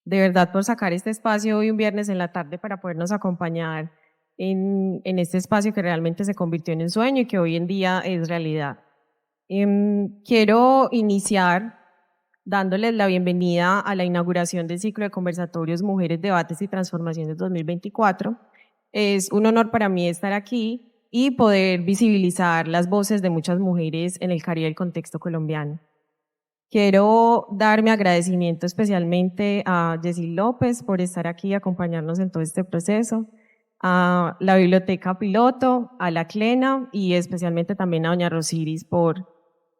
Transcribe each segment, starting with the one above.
de verdad por sacar este espacio hoy un viernes en la tarde para podernos acompañar en este espacio que realmente se convirtió en un sueño y que hoy en día es realidad. Quiero iniciar dándoles la bienvenida a la inauguración del ciclo de conversatorios Mujeres, Debates y Transformaciones 2024. Es un honor para mí estar aquí y poder visibilizar las voces de muchas mujeres en el Caribe y el contexto colombiano. Quiero dar mi agradecimiento especialmente a Jessy López por estar aquí y acompañarnos en todo este proceso, a la Biblioteca Piloto, a la CLENA y especialmente también a doña Rosiris por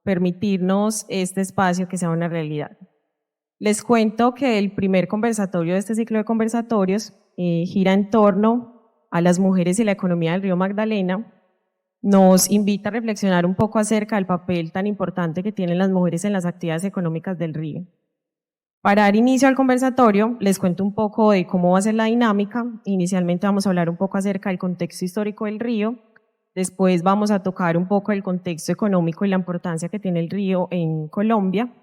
permitirnos este espacio que sea una realidad. Les cuento que el primer conversatorio de este ciclo de conversatorios gira en torno a las mujeres y la economía del río Magdalena. Nos invita a reflexionar un poco acerca del papel tan importante que tienen las mujeres en las actividades económicas del río. Para dar inicio al conversatorio, les cuento un poco de cómo va a ser la dinámica. Inicialmente vamos a hablar un poco acerca del contexto histórico del río, después vamos a tocar un poco el contexto económico y la importancia que tiene el río en Colombia.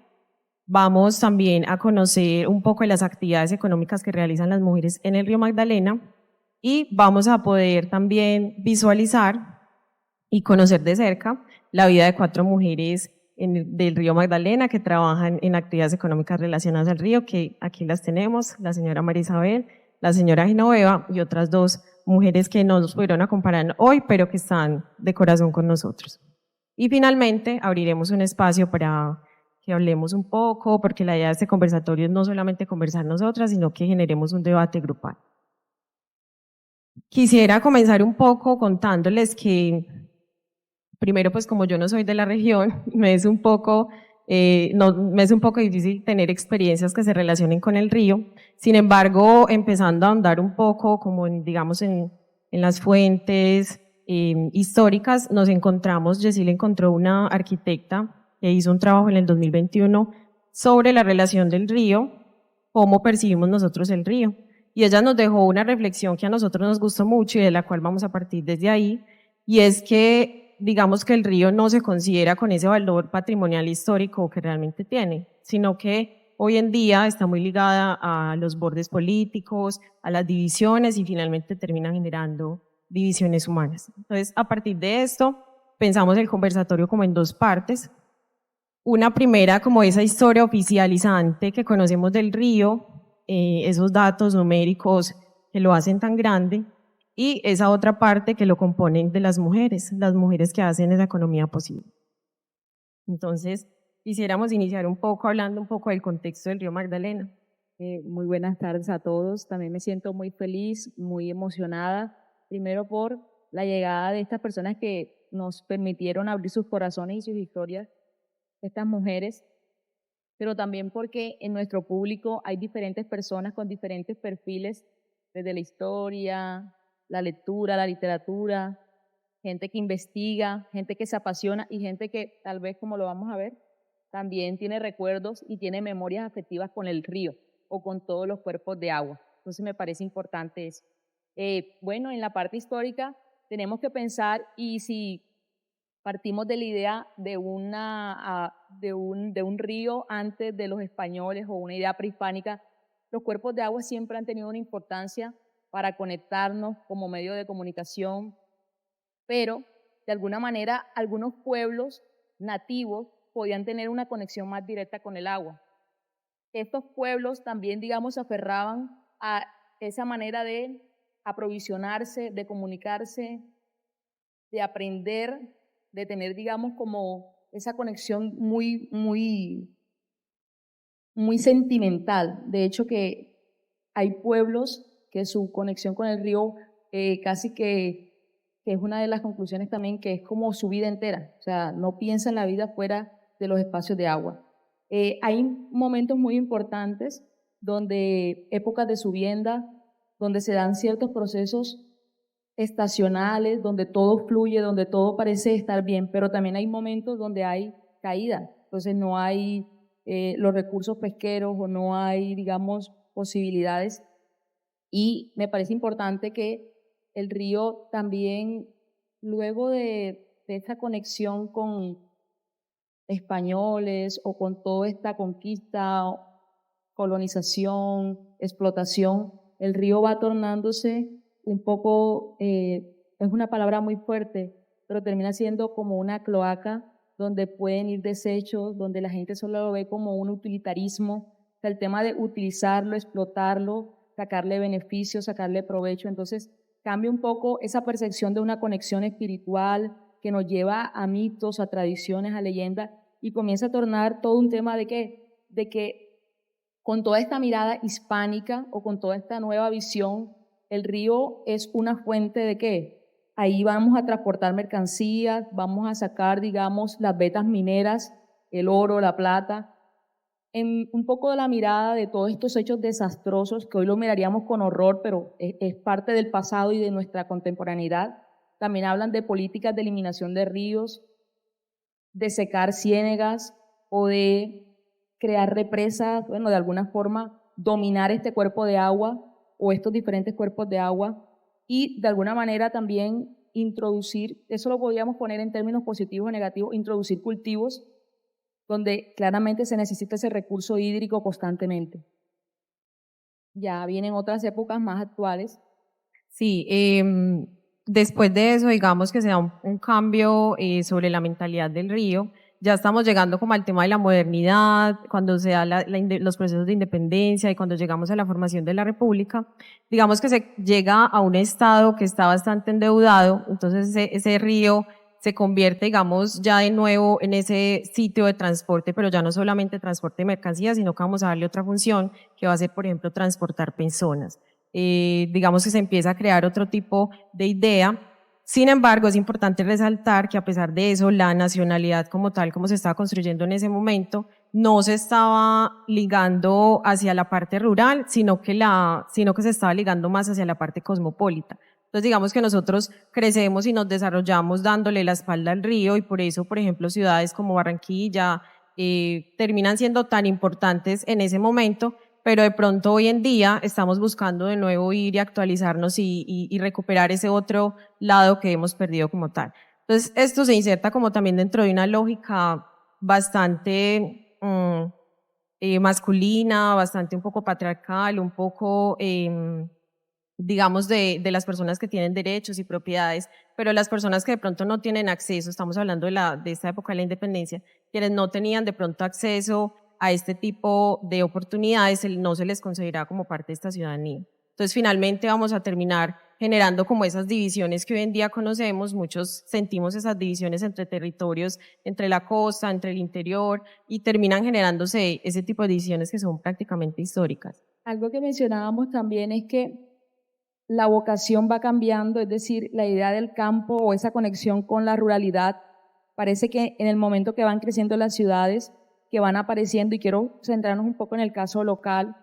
Vamos también a conocer un poco de las actividades económicas que realizan las mujeres en el río Magdalena y vamos a poder también visualizar y conocer de cerca la vida de 4 mujeres del río Magdalena que trabajan en actividades económicas relacionadas al río, que aquí las tenemos, la señora María Isabel, la señora Genoveva y otras 2 mujeres que no nos pudieron acompañar hoy, pero que están de corazón con nosotros. Y finalmente abriremos un espacio para que hablemos un poco, porque la idea de este conversatorio es no solamente conversar nosotras, sino que generemos un debate grupal. Quisiera comenzar un poco contándoles que primero, pues como yo no soy de la región, me es un poco difícil tener experiencias que se relacionen con el río. Sin embargo, empezando a ahondar un poco, como digamos en las fuentes históricas, nos encontramos, Yesile encontró una arquitecta que hizo un trabajo en el 2021 sobre la relación del río, cómo percibimos nosotros el río. Y ella nos dejó una reflexión que a nosotros nos gustó mucho y de la cual vamos a partir desde ahí, y es que digamos que el río no se considera con ese valor patrimonial histórico que realmente tiene, sino que hoy en día está muy ligada a los bordes políticos, a las divisiones y finalmente termina generando divisiones humanas. Entonces, a partir de esto, pensamos el conversatorio como en 2 partes. Una primera como esa historia oficializante que conocemos del río, esos datos numéricos que lo hacen tan grande, y esa otra parte que lo componen de las mujeres que hacen esa economía posible. Entonces, quisiéramos iniciar un poco hablando un poco del contexto del río Magdalena. Muy buenas tardes a todos. También me siento muy feliz, muy emocionada, primero por la llegada de estas personas que nos permitieron abrir sus corazones y sus historias, estas mujeres, pero también porque en nuestro público hay diferentes personas con diferentes perfiles, desde la historia, la lectura, la literatura, gente que investiga, gente que se apasiona y gente que tal vez, como lo vamos a ver, también tiene recuerdos y tiene memorias afectivas con el río o con todos los cuerpos de agua. Entonces me parece importante eso. Bueno, en la parte histórica tenemos que pensar y si partimos de la idea de, de un río antes de los españoles o una idea prehispánica, los cuerpos de agua siempre han tenido una importancia para conectarnos como medio de comunicación, pero de alguna manera algunos pueblos nativos podían tener una conexión más directa con el agua. Estos pueblos también, digamos, se aferraban a esa manera de aprovisionarse, de comunicarse, de aprender, de tener, digamos, como esa conexión muy sentimental. De hecho, que hay pueblos que su conexión con el río casi que es una de las conclusiones también, que es como su vida entera. O sea, no piensa en la vida fuera de los espacios de agua. Hay momentos muy importantes donde épocas de subienda, donde se dan ciertos procesos estacionales, donde todo fluye, donde todo parece estar bien, pero también hay momentos donde hay caída, entonces no hay los recursos pesqueros o no hay, digamos, posibilidades. Y me parece importante que el río también, luego de esta conexión con españoles o con toda esta conquista, colonización, explotación, el río va tornándose un poco, es una palabra muy fuerte, pero termina siendo como una cloaca donde pueden ir desechos, donde la gente solo lo ve como un utilitarismo. O sea, el tema de utilizarlo, explotarlo, sacarle beneficios, sacarle provecho. Entonces, cambia un poco esa percepción de una conexión espiritual que nos lleva a mitos, a tradiciones, a leyendas, y comienza a tornar todo un tema de que con toda esta mirada hispánica o con toda esta nueva visión, el río es una fuente de ¿qué? Ahí vamos a transportar mercancías, vamos a sacar, digamos, las vetas mineras, el oro, la plata, en un poco de la mirada de todos estos hechos desastrosos que hoy lo miraríamos con horror, pero es parte del pasado y de nuestra contemporaneidad. También hablan de políticas de eliminación de ríos, de secar ciénegas o de crear represas, bueno, de alguna forma dominar este cuerpo de agua o estos diferentes cuerpos de agua y de alguna manera también introducir, eso lo podríamos poner en términos positivos o negativos, introducir cultivos donde claramente se necesita ese recurso hídrico constantemente. Ya vienen otras épocas más actuales. Sí, después de eso, digamos que se da un cambio sobre la mentalidad del río. Ya estamos llegando como al tema de la modernidad, cuando se da los procesos de independencia y cuando llegamos a la formación de la República, digamos que se llega a un estado que está bastante endeudado, entonces ese río se convierte, digamos, ya de nuevo en ese sitio de transporte, pero ya no solamente transporte de mercancías, sino que vamos a darle otra función, que va a ser, por ejemplo, transportar personas. Digamos que se empieza a crear otro tipo de idea. Sin embargo, es importante resaltar que a pesar de eso, la nacionalidad como tal, como se estaba construyendo en ese momento, no se estaba ligando hacia la parte rural, sino que se estaba ligando más hacia la parte cosmopolita. Entonces, digamos que nosotros crecemos y nos desarrollamos dándole la espalda al río y por eso, por ejemplo, ciudades como Barranquilla terminan siendo tan importantes en ese momento, pero de pronto hoy en día estamos buscando de nuevo ir y actualizarnos y recuperar ese otro lado que hemos perdido como tal. Entonces, esto se inserta como también dentro de una lógica bastante masculina, bastante un poco patriarcal, un poco digamos, de las personas que tienen derechos y propiedades, pero las personas que de pronto no tienen acceso, estamos hablando de esta época de la independencia, quienes no tenían de pronto acceso a este tipo de oportunidades, no se les consideraba como parte de esta ciudadanía. Entonces, finalmente vamos a terminar generando como esas divisiones que hoy en día conocemos, muchos sentimos esas divisiones entre territorios, entre la costa, entre el interior, y terminan generándose ese tipo de divisiones que son prácticamente históricas. Algo que mencionábamos también es que la vocación va cambiando, es decir, la idea del campo o esa conexión con la ruralidad, parece que en el momento que van creciendo las ciudades, que van apareciendo, y quiero centrarnos un poco en el caso local,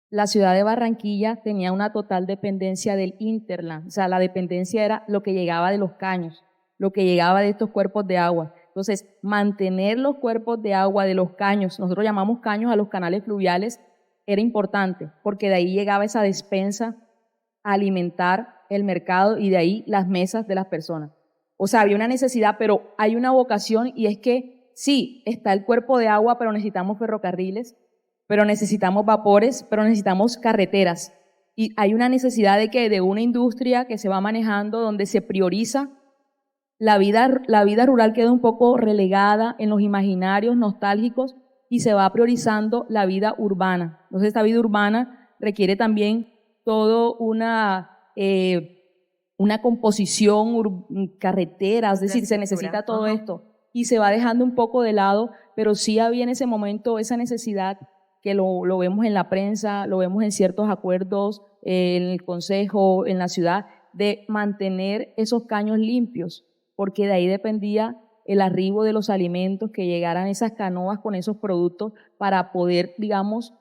la ciudad de Barranquilla tenía una total dependencia del hinterland, o sea, la dependencia era lo que llegaba de los caños, lo que llegaba de estos cuerpos de agua. Entonces, mantener los cuerpos de agua de los caños, nosotros llamamos caños a los canales fluviales, era importante, porque de ahí llegaba esa despensa a alimentar el mercado y de ahí las mesas de las personas. O sea, había una necesidad, pero hay una vocación y es que sí, está el cuerpo de agua, pero necesitamos ferrocarriles, pero necesitamos vapores, pero necesitamos carreteras. Y hay una necesidad de una industria que se va manejando donde se prioriza la vida rural queda un poco relegada en los imaginarios nostálgicos y se va priorizando la vida urbana. Entonces, esta vida urbana requiere también todo una composición, carretera, es decir, se necesita todo esto. Y se va dejando un poco de lado, pero sí había en ese momento esa necesidad que lo vemos en la prensa, lo vemos en ciertos acuerdos, en el consejo, en la ciudad, de mantener esos caños limpios, porque de ahí dependía el arribo de los alimentos, que llegaran esas canoas con esos productos para poder, digamos,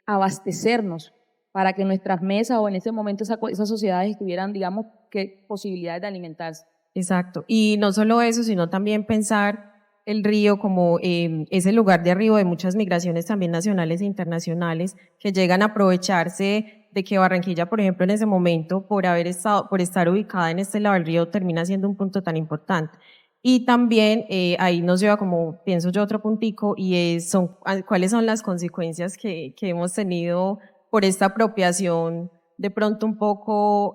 abastecernos, para que nuestras mesas o en ese momento esas sociedades tuvieran, digamos, que posibilidades de alimentarse. Exacto. Y no solo eso, sino también pensar el río como ese lugar de arribo de muchas migraciones también nacionales e internacionales que llegan a aprovecharse de que Barranquilla, por ejemplo, en ese momento, por estar ubicada en este lado del río, termina siendo un punto tan importante. Y también ahí nos lleva como, pienso yo, otro puntico y cuáles son las consecuencias que hemos tenido por esta apropiación de pronto un poco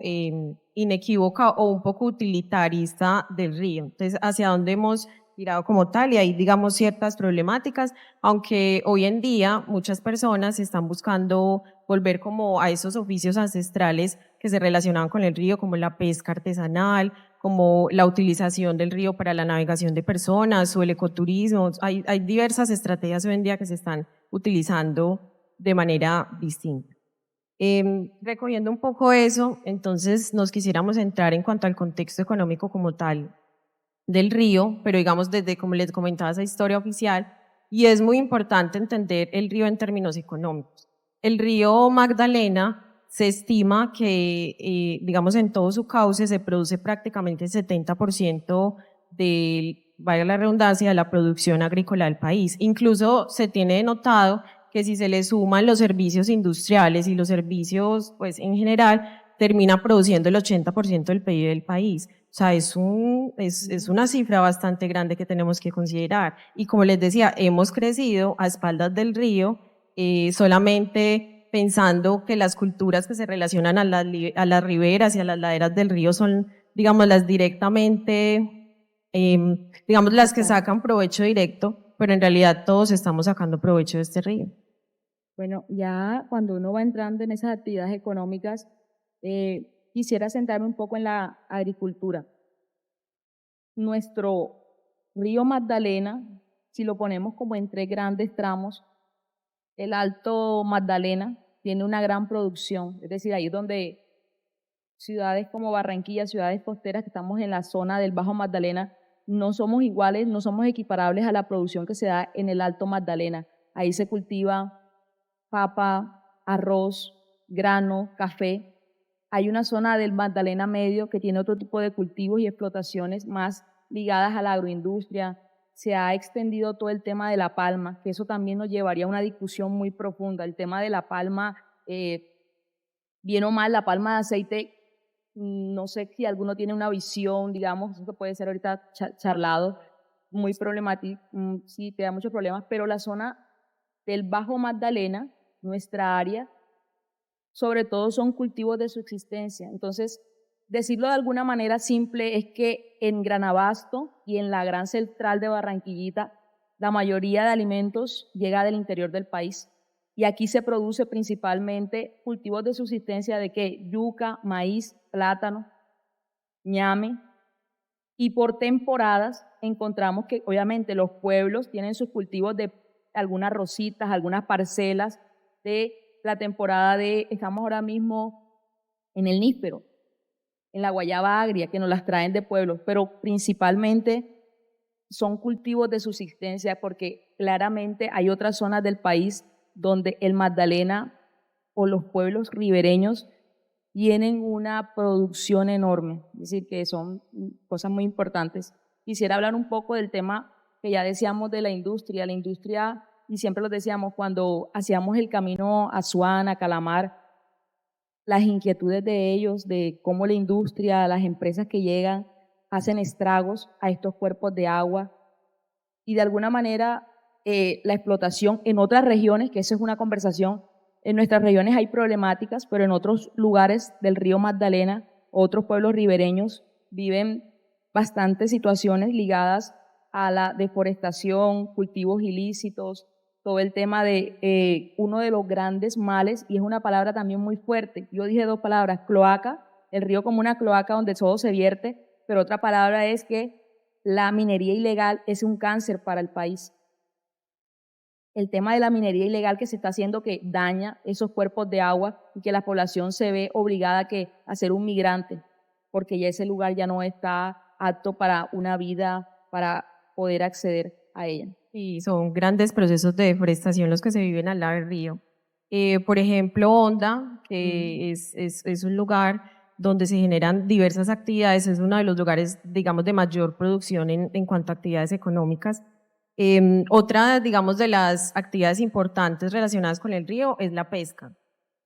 inequívoca o un poco utilitarista del río. Entonces, hacia dónde hemos tirado como tal y hay, digamos, ciertas problemáticas, aunque hoy en día muchas personas están buscando volver como a esos oficios ancestrales que se relacionaban con el río, como la pesca artesanal, como la utilización del río para la navegación de personas o el ecoturismo. Hay diversas estrategias hoy en día que se están utilizando de manera distinta. Recogiendo un poco eso, entonces nos quisiéramos entrar en cuanto al contexto económico como tal del río, pero digamos desde, como les comentaba, esa historia oficial, y es muy importante entender el río en términos económicos. El río Magdalena se estima que, digamos, en todo su cauce se produce prácticamente el 70% del, vaya la redundancia, de la producción agrícola del país. Incluso se tiene notado que si se le suman los servicios industriales y los servicios, pues en general, termina produciendo el 80% del PIB del país. O sea, es una cifra bastante grande que tenemos que considerar. Y como les decía, hemos crecido a espaldas del río, solamente pensando que las culturas que se relacionan a las riberas y a las laderas del río son, digamos, las directamente, digamos, las que sacan provecho directo, pero en realidad todos estamos sacando provecho de este río. Bueno, ya cuando uno va entrando en esas actividades económicas, quisiera centrarme un poco en la agricultura. Nuestro río Magdalena, si lo ponemos como en tres grandes tramos, el Alto Magdalena tiene una gran producción, es decir, ahí es donde ciudades como Barranquilla, ciudades costeras que estamos en la zona del Bajo Magdalena, no somos iguales, no somos equiparables a la producción que se da en el Alto Magdalena. Ahí se cultiva papa, arroz, grano, café. Hay una zona del Magdalena Medio que tiene otro tipo de cultivos y explotaciones más ligadas a la agroindustria. Se ha extendido todo el tema de la palma, que eso también nos llevaría a una discusión muy profunda. El tema de la palma, bien o mal, la palma de aceite, no sé si alguno tiene una visión, digamos, eso puede ser ahorita charlado, muy problemático, sí, te da muchos problemas, pero la zona del Bajo Magdalena, nuestra área, sobre todo son cultivos de subsistencia. Entonces, decirlo de alguna manera simple es que en Gran Abasto y en la Gran Central de Barranquillita, la mayoría de alimentos llega del interior del país. Y aquí se produce principalmente cultivos de subsistencia de qué? Yuca, maíz, plátano, ñame. Y por temporadas encontramos que obviamente los pueblos tienen sus cultivos de algunas rositas, algunas parcelas de la temporada de, estamos ahora mismo en el níspero, en la guayaba agria, que nos las traen de pueblos, pero principalmente son cultivos de subsistencia porque claramente hay otras zonas del país donde el Magdalena o los pueblos ribereños tienen una producción enorme, es decir, que son cosas muy importantes. Quisiera hablar un poco del tema que ya decíamos de la industria, y siempre lo decíamos cuando hacíamos el camino a Asuán, a Calamar, las inquietudes de ellos, de cómo la industria, las empresas que llegan, hacen estragos a estos cuerpos de agua, y de alguna manera la explotación en otras regiones, que esa es una conversación. En nuestras regiones hay problemáticas, pero en otros lugares del río Magdalena, otros pueblos ribereños viven bastantes situaciones ligadas a la deforestación, cultivos ilícitos, todo el tema de uno de los grandes males, y es una palabra también muy fuerte. Yo dije dos palabras, cloaca, el río como una cloaca donde todo se vierte, pero otra palabra es que la minería ilegal es un cáncer para el país. El tema de la minería ilegal que se está haciendo que daña esos cuerpos de agua y que la población se ve obligada a ser un migrante, porque ya ese lugar ya no está apto para una vida, para poder acceder a ella. Y son grandes procesos de deforestación los que se viven al lado del río. Por ejemplo, Honda, que es un lugar donde se generan diversas actividades, es uno de los lugares, digamos, de mayor producción en cuanto a actividades económicas. Otra, digamos, de las actividades importantes relacionadas con el río es la pesca.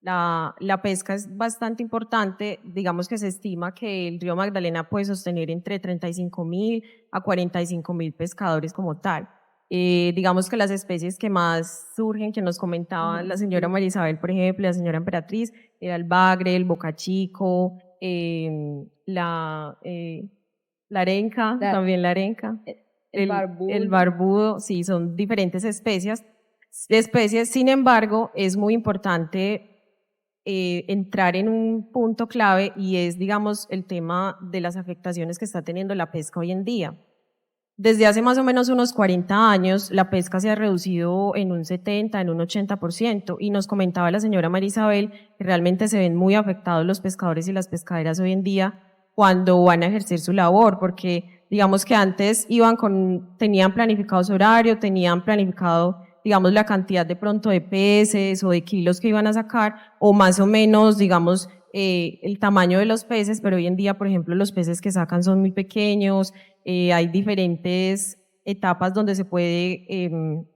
La pesca es bastante importante, digamos que se estima que el río Magdalena puede sostener entre 35.000 a 45.000 pescadores como tal. Digamos que las especies que más surgen, que nos comentaba la señora Sí. María Isabel, por ejemplo, la señora Emperatriz, era el bagre, el bocachico, la arenca, La- también la arenca, el, el el barbudo, barbudo, sí, son diferentes especies. Sin embargo, es muy importante entrar en un punto clave y es, digamos, el tema de las afectaciones que está teniendo la pesca hoy en día. Desde hace más o menos unos 40 años, la pesca se ha reducido en un 70, en un 80%, y nos comentaba la señora María Isabel que realmente se ven muy afectados los pescadores y las pescaderas hoy en día cuando van a ejercer su labor, porque digamos que antes tenían planificado su horario, tenían planificado, digamos, la cantidad de pronto de peces o de kilos que iban a sacar, o más o menos, digamos, el tamaño de los peces, pero hoy en día, por ejemplo, los peces que sacan son muy pequeños, hay diferentes etapas donde se puede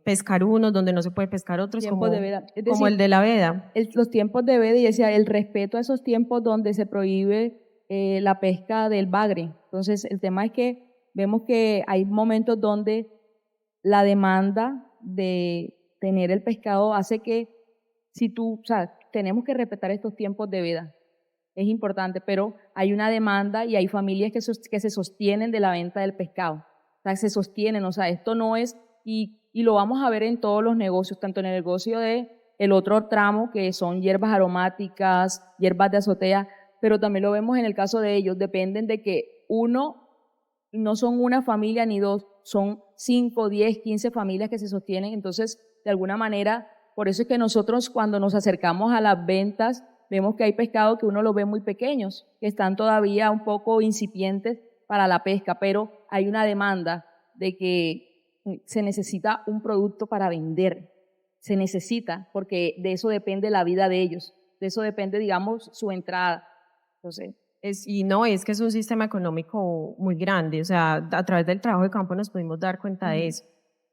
pescar unos, donde no se puede pescar otros, tiempos de veda. Es como el decir, de la veda. los tiempos de veda y decía, el respeto a esos tiempos donde se prohíbe la pesca del bagre. Entonces, el tema es que vemos que hay momentos donde la demanda de tener el pescado hace que, si tú, o sea, tenemos que respetar estos tiempos de veda. Es importante, pero hay una demanda y hay familias que se sostienen de la venta del pescado. O sea, se sostienen, o sea, esto no es, y lo vamos a ver en todos los negocios, tanto en el negocio de el otro tramo, que son hierbas aromáticas, hierbas de azotea, pero también lo vemos en el caso de ellos, dependen de que uno, no son una familia ni dos, son 5, 10, 15 familias que se sostienen, entonces, de alguna manera, por eso es que nosotros cuando nos acercamos a las ventas, vemos que hay pescados que uno los ve muy pequeños, que están todavía un poco incipientes para la pesca, pero hay una demanda de que se necesita un producto para vender, se necesita, porque de eso depende la vida de ellos, de eso depende, digamos, su entrada. Entonces, Y no, es que es un sistema económico muy grande, o sea, a través del trabajo de campo nos pudimos dar cuenta de eso.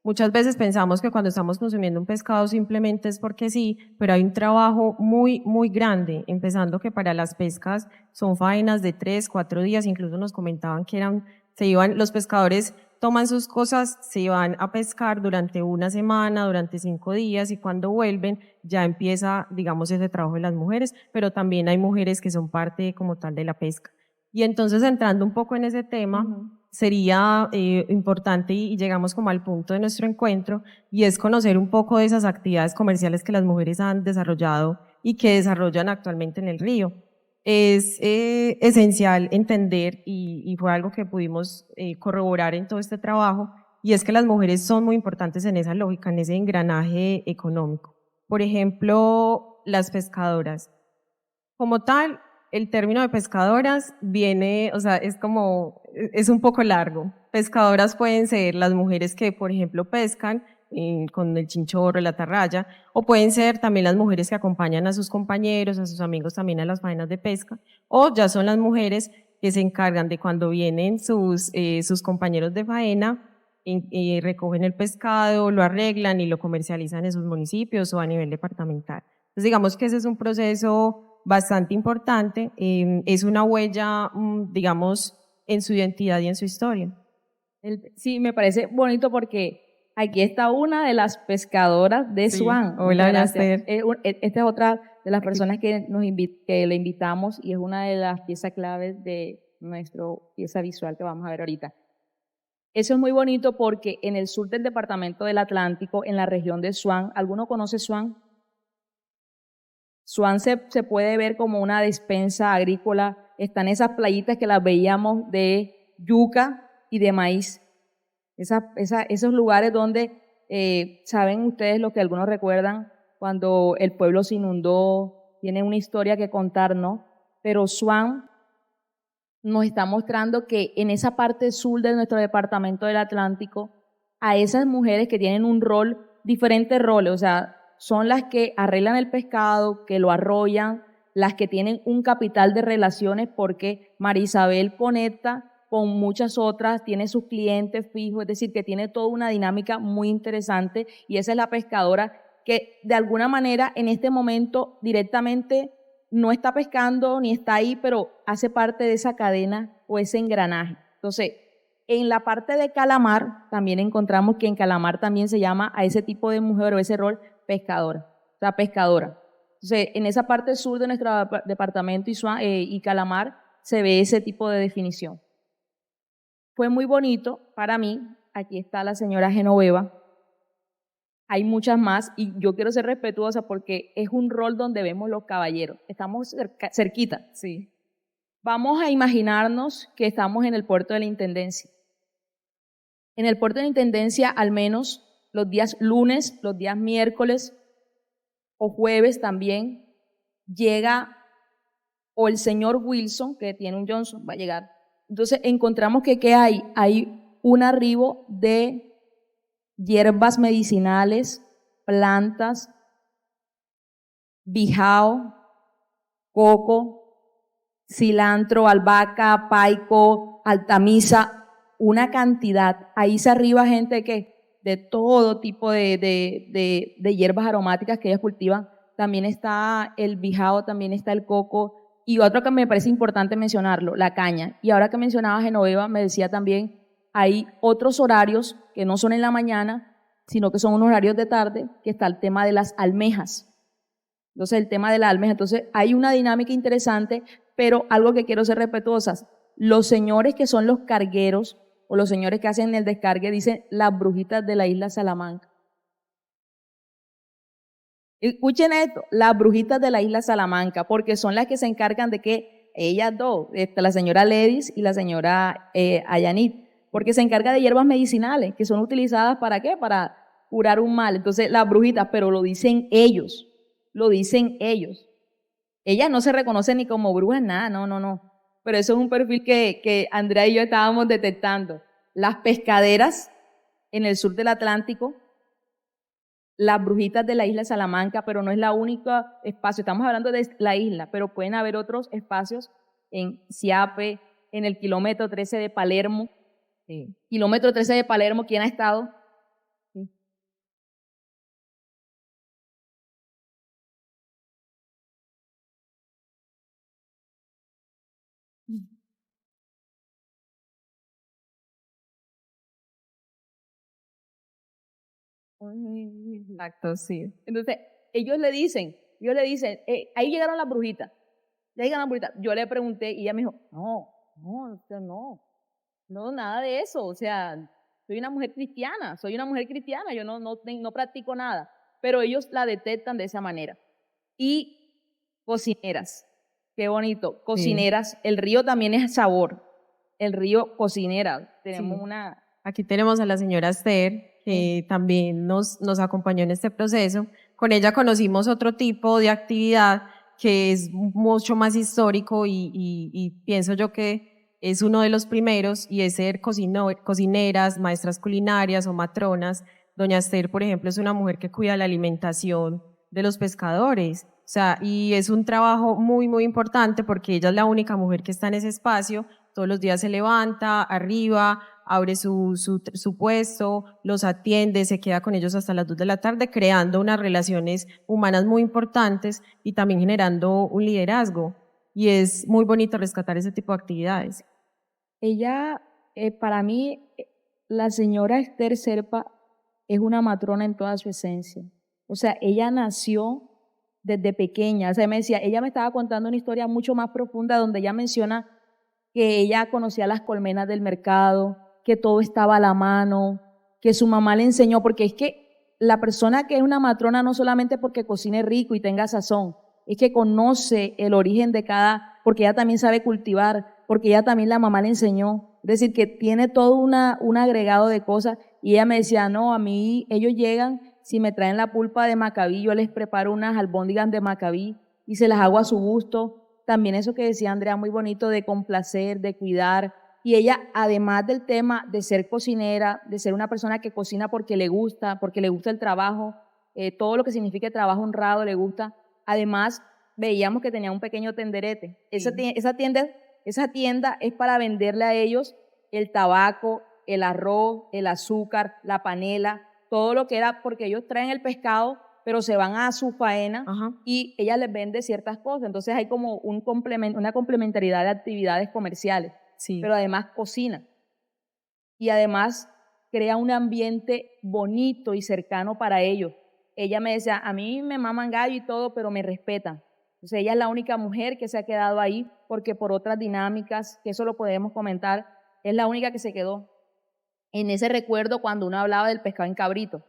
Muchas veces pensamos que cuando estamos consumiendo un pescado simplemente es porque sí, pero hay un trabajo muy, muy grande, empezando que para las pescas son faenas de 3, 4 días, incluso nos comentaban que los pescadores toman sus cosas, se van a pescar durante una semana, durante 5 días, y cuando vuelven ya empieza, digamos, ese trabajo de las mujeres, pero también hay mujeres que son parte como tal de la pesca. Y entonces, entrando un poco en ese tema, sería importante y llegamos como al punto de nuestro encuentro, y es conocer un poco de esas actividades comerciales que las mujeres han desarrollado y que desarrollan actualmente en el río. Es esencial entender, y fue algo que pudimos corroborar en todo este trabajo, y es que las mujeres son muy importantes en esa lógica, en ese engranaje económico. Por ejemplo, las pescadoras. Como tal, el término de pescadoras viene, o sea, es un poco largo. Pescadoras pueden ser las mujeres que, por ejemplo, pescan con el chinchorro, la atarraya, o pueden ser también las mujeres que acompañan a sus compañeros, a sus amigos también a las faenas de pesca, o ya son las mujeres que se encargan de cuando vienen sus compañeros de faena, recogen el pescado, lo arreglan y lo comercializan en sus municipios o a nivel departamental. Entonces, digamos que ese es un proceso bastante importante, es una huella, digamos, en su identidad y en su historia. Sí, me parece bonito porque aquí está una de las pescadoras de Sí, Swan. hola, Muchas doña gracias. Esther. Esta es otra de las personas que que le invitamos y es una de las piezas claves de nuestra pieza visual que vamos a ver ahorita. Eso es muy bonito porque en el sur del departamento del Atlántico, en la región de Swan, ¿alguno conoce Swan? Swan se puede ver como una despensa agrícola. Están esas playitas que las veíamos de yuca y de maíz. Esos lugares donde, saben ustedes lo que algunos recuerdan, cuando el pueblo se inundó, tiene una historia que contar, ¿no? Pero Swan nos está mostrando que en esa parte sur de nuestro departamento del Atlántico, a esas mujeres que tienen un rol, diferentes roles, o sea, son las que arreglan el pescado, que lo arrollan, las que tienen un capital de relaciones, porque María Isabel conecta con muchas otras, tiene sus clientes fijos, es decir, que tiene toda una dinámica muy interesante, y esa es la pescadora que de alguna manera en este momento directamente no está pescando ni está ahí, pero hace parte de esa cadena o ese engranaje. Entonces, en la parte de calamar, también encontramos que en calamar también se llama a ese tipo de mujer o ese rol pescadora, o sea, pescadora. Entonces, en esa parte sur de nuestro departamento y calamar se ve ese tipo de definición. Fue muy bonito para mí. Aquí está la señora Genoveva. Hay muchas más y yo quiero ser respetuosa porque es un rol donde vemos los caballeros. Estamos cerquita. Sí. Vamos a imaginarnos que estamos en el puerto de la Intendencia. En el puerto de la Intendencia, al menos los días lunes, los días miércoles o jueves también, llega o el señor Wilson, que tiene un Johnson, va a llegar. Entonces encontramos que ¿qué hay? Hay un arribo de hierbas medicinales, plantas, bijao, coco, cilantro, albahaca, paico, altamisa, una cantidad. Ahí se arriba gente que de todo tipo de hierbas aromáticas que ellas cultivan. También está el bijao, también está el coco y otro que me parece importante mencionarlo, la caña. Y ahora que mencionaba Genoveva, me decía también, hay otros horarios que no son en la mañana, sino que son unos horarios de tarde, que está el tema de las almejas. Entonces, el tema de las almejas. Entonces, hay una dinámica interesante, pero algo que quiero ser respetuosas. Los señores que son los cargueros o los señores que hacen el descargue dicen las brujitas de la isla Salamanca. Escuchen esto, las brujitas de la isla Salamanca, porque son las que se encargan de que ellas dos, la señora Ledis y la señora Ayanit, porque se encarga de hierbas medicinales que son utilizadas ¿para qué? Para curar un mal. Entonces, las brujitas, pero lo dicen ellos, lo dicen ellos. Ellas no se reconocen ni como brujas, nada, no. Pero eso es un perfil que Andrea y yo estábamos detectando. Las pescaderas en el sur del Atlántico, las brujitas de la isla de Salamanca, pero no es la única espacio. Estamos hablando de la isla, pero pueden haber otros espacios en Siape, en el kilómetro 13 de Palermo. Sí. Kilómetro 13 de Palermo, ¿quién ha estado? Sí. Exacto, sí. Entonces, ellos le dicen, ahí llegaron las brujitas, ya llegaron las brujitas. Yo le pregunté y ella me dijo, no, nada de eso, o sea, soy una mujer cristiana, yo no practico nada, pero ellos la detectan de esa manera. Y cocineras, qué bonito, cocineras, el río también es sabor, el río cocinera, tenemos Sí. una... Aquí tenemos a la señora Esther, que también nos acompañó en este proceso. Con ella conocimos otro tipo de actividad que es mucho más histórico y pienso yo que es uno de los primeros y es ser cocineras, maestras culinarias o matronas. Doña Esther, por ejemplo, es una mujer que cuida la alimentación de los pescadores. O sea, y es un trabajo muy, muy importante porque ella es la única mujer que está en ese espacio. Todos los días se levanta arriba, abre su puesto, los atiende, se queda con ellos hasta las 2 de la tarde, creando unas relaciones humanas muy importantes y también generando un liderazgo. Y es muy bonito rescatar ese tipo de actividades. Ella, para mí, la señora Esther Serpa es una matrona en toda su esencia. O sea, ella nació desde pequeña. O sea, ella me estaba contando una historia mucho más profunda donde ella menciona que ella conocía las colmenas del mercado, que todo estaba a la mano, que su mamá le enseñó, porque es que la persona que es una matrona no solamente porque cocine rico y tenga sazón, es que conoce el origen de porque ella también sabe cultivar, porque ella también la mamá le enseñó. Es decir, que tiene todo un agregado de cosas. Y ella me decía, no, a mí ellos llegan, si me traen la pulpa de macabí, yo les preparo unas albóndigas de macabí y se las hago a su gusto. También eso que decía Andrea, muy bonito de complacer, de cuidar. Y ella, además del tema de ser cocinera, de ser una persona que cocina porque le gusta el trabajo, todo lo que significa trabajo honrado le gusta. Además, veíamos que tenía un pequeño tenderete. Sí. Esa tienda es para venderle a ellos el tabaco, el arroz, el azúcar, la panela, todo lo que era, porque ellos traen el pescado pero se van a su faena Ajá. y ella les vende ciertas cosas. Entonces hay como una complementariedad de actividades comerciales, Sí. pero además cocina. Y además crea un ambiente bonito y cercano para ellos. Ella me decía, a mí me maman gallo y todo, pero me respetan. Entonces ella es la única mujer que se ha quedado ahí, porque por otras dinámicas, que eso lo podemos comentar, es la única que se quedó en ese recuerdo cuando uno hablaba del pescado en cabrito.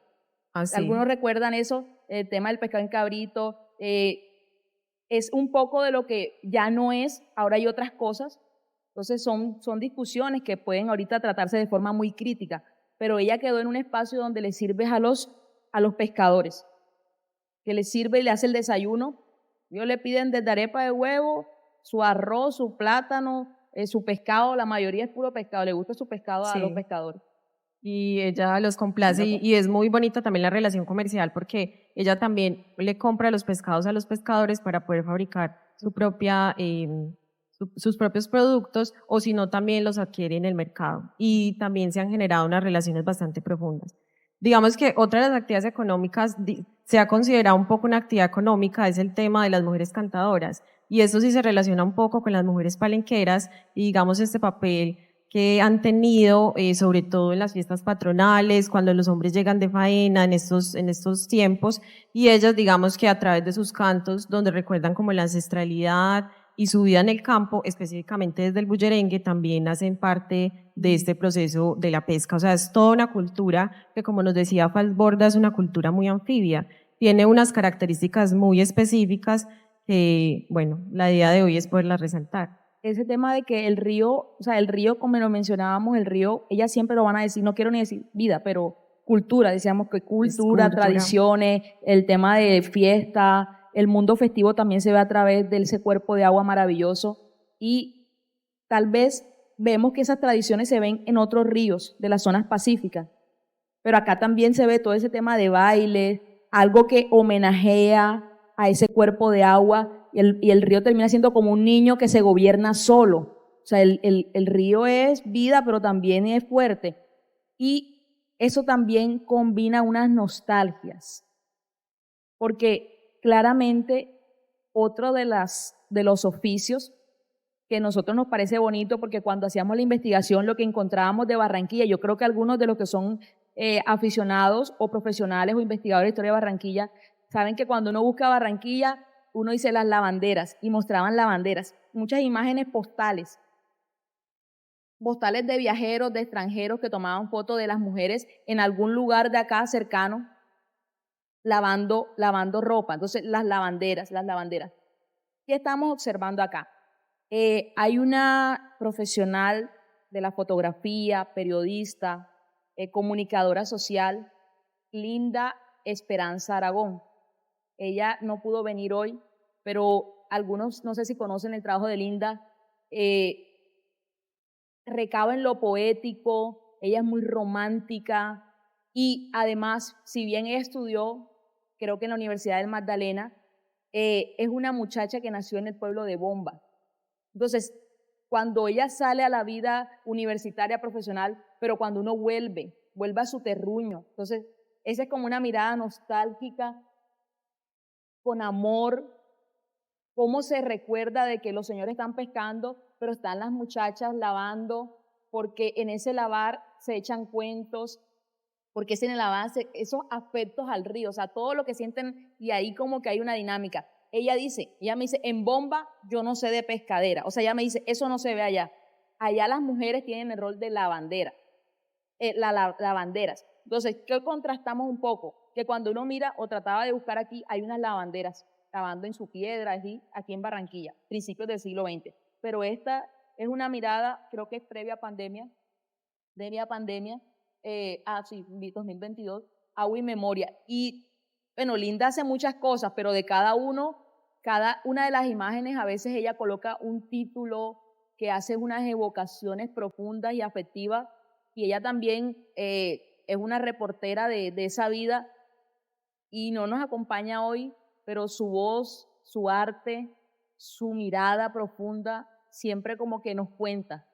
Así. ¿Algunos recuerdan eso? El tema del pescado en cabrito. Es un poco de lo que ya no es, ahora hay otras cosas. Entonces son discusiones que pueden ahorita tratarse de forma muy crítica, pero ella quedó en un espacio donde le sirve a los pescadores, que le sirve y le hace el desayuno. Ellos le piden desde arepa de huevo, su arroz, su plátano, su pescado, la mayoría es puro pescado, le gusta su pescado a los Sí. pescadores. Y ella los complace y es muy bonita también la relación comercial porque ella también le compra los pescados a los pescadores para poder fabricar su propia, sus propios productos o si no también los adquiere en el mercado y también se han generado unas relaciones bastante profundas. Digamos que otra de las actividades económicas se ha considerado un poco una actividad económica es el tema de las mujeres cantadoras y eso sí se relaciona un poco con las mujeres palenqueras y digamos este papel que han tenido, sobre todo en las fiestas patronales, cuando los hombres llegan de faena en estos tiempos, y ellas, digamos que a través de sus cantos, donde recuerdan como la ancestralidad y su vida en el campo, específicamente desde el bullerengue, también hacen parte de este proceso de la pesca. O sea, es toda una cultura que, como nos decía Falsborda, es una cultura muy anfibia, tiene unas características muy específicas que, bueno, la idea de hoy es poderlas resaltar. Ese tema de que el río, o sea, el río, como lo mencionábamos, el río, ellas siempre lo van a decir, no quiero ni decir vida, pero cultura, decíamos que Es cultura, cultura. tradiciones, el tema de fiesta, el mundo festivo también se ve a través de ese cuerpo de agua maravilloso y tal vez vemos que esas tradiciones se ven en otros ríos de las zonas pacíficas, pero acá también se ve todo ese tema de baile, algo que homenajea a ese cuerpo de agua y el río termina siendo como un niño que se gobierna solo. O sea, el río es vida, pero también es fuerte. Y eso también combina unas nostalgias, porque claramente otro de los oficios que a nosotros nos parece bonito porque cuando hacíamos la investigación lo que encontrábamos de Barranquilla, yo creo que algunos de los que son aficionados o profesionales o investigadores de historia de Barranquilla saben que cuando uno busca Barranquilla, uno dice las lavanderas y mostraban lavanderas, muchas imágenes postales, postales de viajeros, de extranjeros que tomaban fotos de las mujeres en algún lugar de acá cercano lavando ropa. Entonces, las lavanderas, las lavanderas. ¿Qué estamos observando acá? Hay una profesional de la fotografía, periodista, comunicadora social, Linda Esperanza Aragón. Ella no pudo venir hoy, pero algunos, no sé si conocen el trabajo de Linda, eh, recaba en lo poético, ella es muy romántica y además, si bien ella estudió, creo que en la Universidad del Magdalena, es una muchacha que nació en el pueblo de Bomba. Entonces, cuando ella sale a la vida universitaria profesional, pero cuando uno vuelve a su terruño, entonces, esa es como una mirada nostálgica, con amor, cómo se recuerda de que los señores están pescando, pero están las muchachas lavando, porque en ese lavar se echan cuentos, porque es en el avance, esos afectos al río, o sea, todo lo que sienten y ahí como que hay una dinámica. Ella me dice, en Bomba yo no sé de pescadera, o sea, ella me dice, eso no se ve allá. Allá las mujeres tienen el rol de lavandera, lavanderas. Entonces, ¿qué contrastamos un poco? Que cuando uno mira o trataba de buscar aquí, hay unas lavanderas lavando en su piedra, aquí en Barranquilla, principios del siglo XX. Pero esta es una mirada, creo que es previa pandemia, sí, 2022, agua y memoria. Y bueno, Linda hace muchas cosas, pero de cada una de las imágenes, a veces ella coloca un título que hace unas evocaciones profundas y afectivas, y ella también es una reportera de esa vida, y no nos acompaña hoy, pero su voz, su arte, su mirada profunda, siempre como que nos cuenta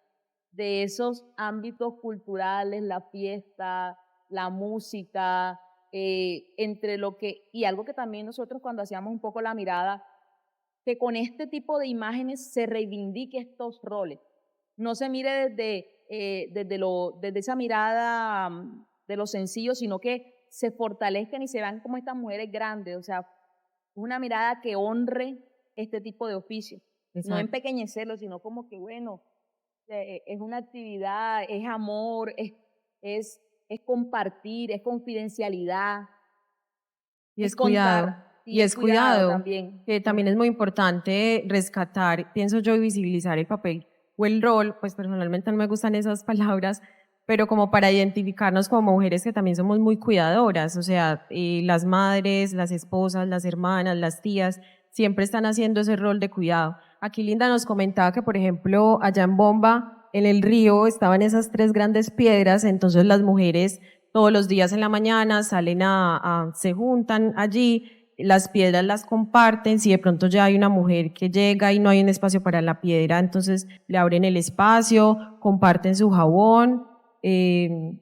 de esos ámbitos culturales, la fiesta, la música, entre lo que, y algo que también nosotros cuando hacíamos un poco la mirada, que con este tipo de imágenes se reivindique estos roles. No se mire desde esa mirada de lo sencillo, sino que se fortalezcan y se vean como estas mujeres grandes, o sea, una mirada que honre este tipo de oficio, no Exacto. empequeñecerlo, sino como que, bueno, es una actividad, es amor, es, es compartir, es confidencialidad, Y es es cuidado, contar, y y es es cuidado cuidado, también. que también es muy importante rescatar, pienso yo, y visibilizar el papel o el rol, pues personalmente no me gustan esas palabras, pero como para identificarnos como mujeres que también somos muy cuidadoras, o sea, las madres, las esposas, las hermanas, las tías, siempre están haciendo ese rol de cuidado. Aquí Linda nos comentaba que, por ejemplo, allá en Bomba, en el río, estaban esas tres grandes piedras, entonces las mujeres todos los días en la mañana salen se juntan allí, las piedras las comparten, si de pronto ya hay una mujer que llega y no hay un espacio para la piedra, entonces le abren el espacio, comparten su jabón,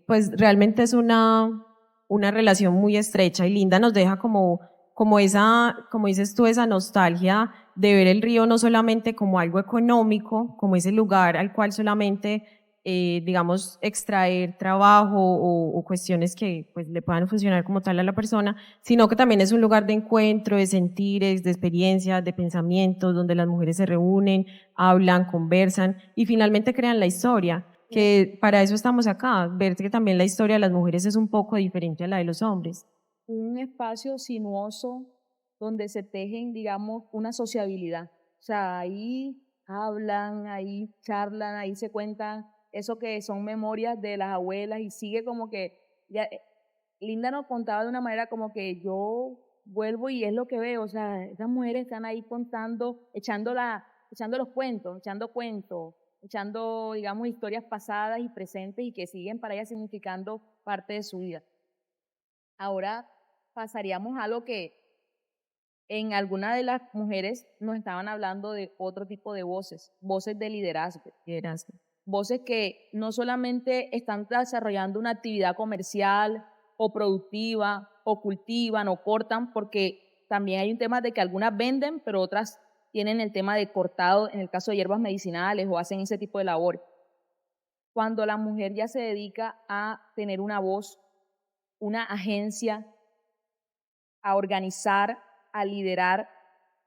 pues realmente es una relación muy estrecha y Linda nos deja como esa, como dices tú, esa nostalgia de ver el río no solamente como algo económico, como ese lugar al cual solamente digamos, extraer trabajo o cuestiones que pues, le puedan funcionar como tal a la persona, sino que también es un lugar de encuentro, de sentires, de experiencias, de pensamientos, donde las mujeres se reúnen, hablan, conversan y finalmente crean la historia, que para eso estamos acá, ver que también la historia de las mujeres es un poco diferente a la de los hombres. Un espacio sinuoso donde se tejen, digamos, una sociabilidad. O sea, ahí hablan, ahí charlan, ahí se cuentan eso que son memorias de las abuelas y sigue como que, ya, Linda nos contaba de una manera como que yo vuelvo y es lo que veo, o sea, esas mujeres están ahí contando, echando los cuentos, echando, digamos, historias pasadas y presentes y que siguen para ellas significando parte de su vida. Ahora pasaríamos a algo que en alguna de las mujeres nos estaban hablando de otro tipo de voces, voces de liderazgo, Liderazgo. voces que no solamente están desarrollando una actividad comercial o productiva o cultivan o cortan, porque también hay un tema de que algunas venden, pero otras tienen el tema de cortado, en el caso de hierbas medicinales o hacen ese tipo de labor. Cuando la mujer ya se dedica a tener una voz, una agencia, a organizar, a liderar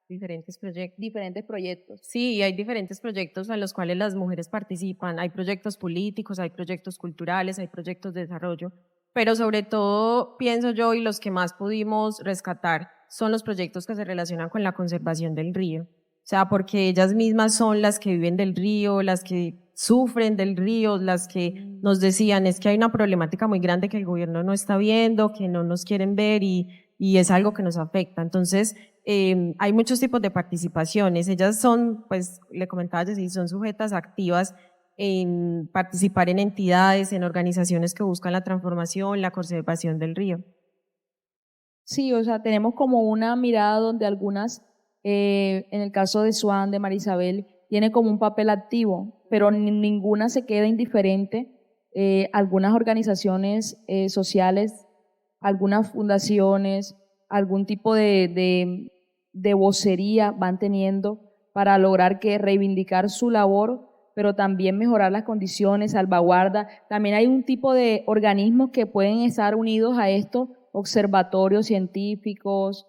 Diferentes proyectos. diferentes proyectos. Sí, hay diferentes proyectos en los cuales las mujeres participan. Hay proyectos políticos, hay proyectos culturales, hay proyectos de desarrollo, pero sobre todo pienso yo y los que más pudimos rescatar son los proyectos que se relacionan con la conservación del río. O sea, porque ellas mismas son las que viven del río, las que sufren del río, las que nos decían es que hay una problemática muy grande que el gobierno no está viendo, que no nos quieren ver y es algo que nos afecta. Entonces, hay muchos tipos de participaciones. Ellas son, pues, le comentaba Jessy, son sujetas activas en participar en entidades, en organizaciones que buscan la transformación, la conservación del río. Sí, o sea, tenemos como una mirada donde algunas, en el caso de Swan, de Marisabel, tiene como un papel activo, pero ninguna se queda indiferente. Algunas organizaciones sociales, algunas fundaciones, algún tipo de vocería van teniendo para lograr que reivindicar su labor, pero también mejorar las condiciones, salvaguarda. También hay un tipo de organismos que pueden estar unidos a esto, observatorios científicos,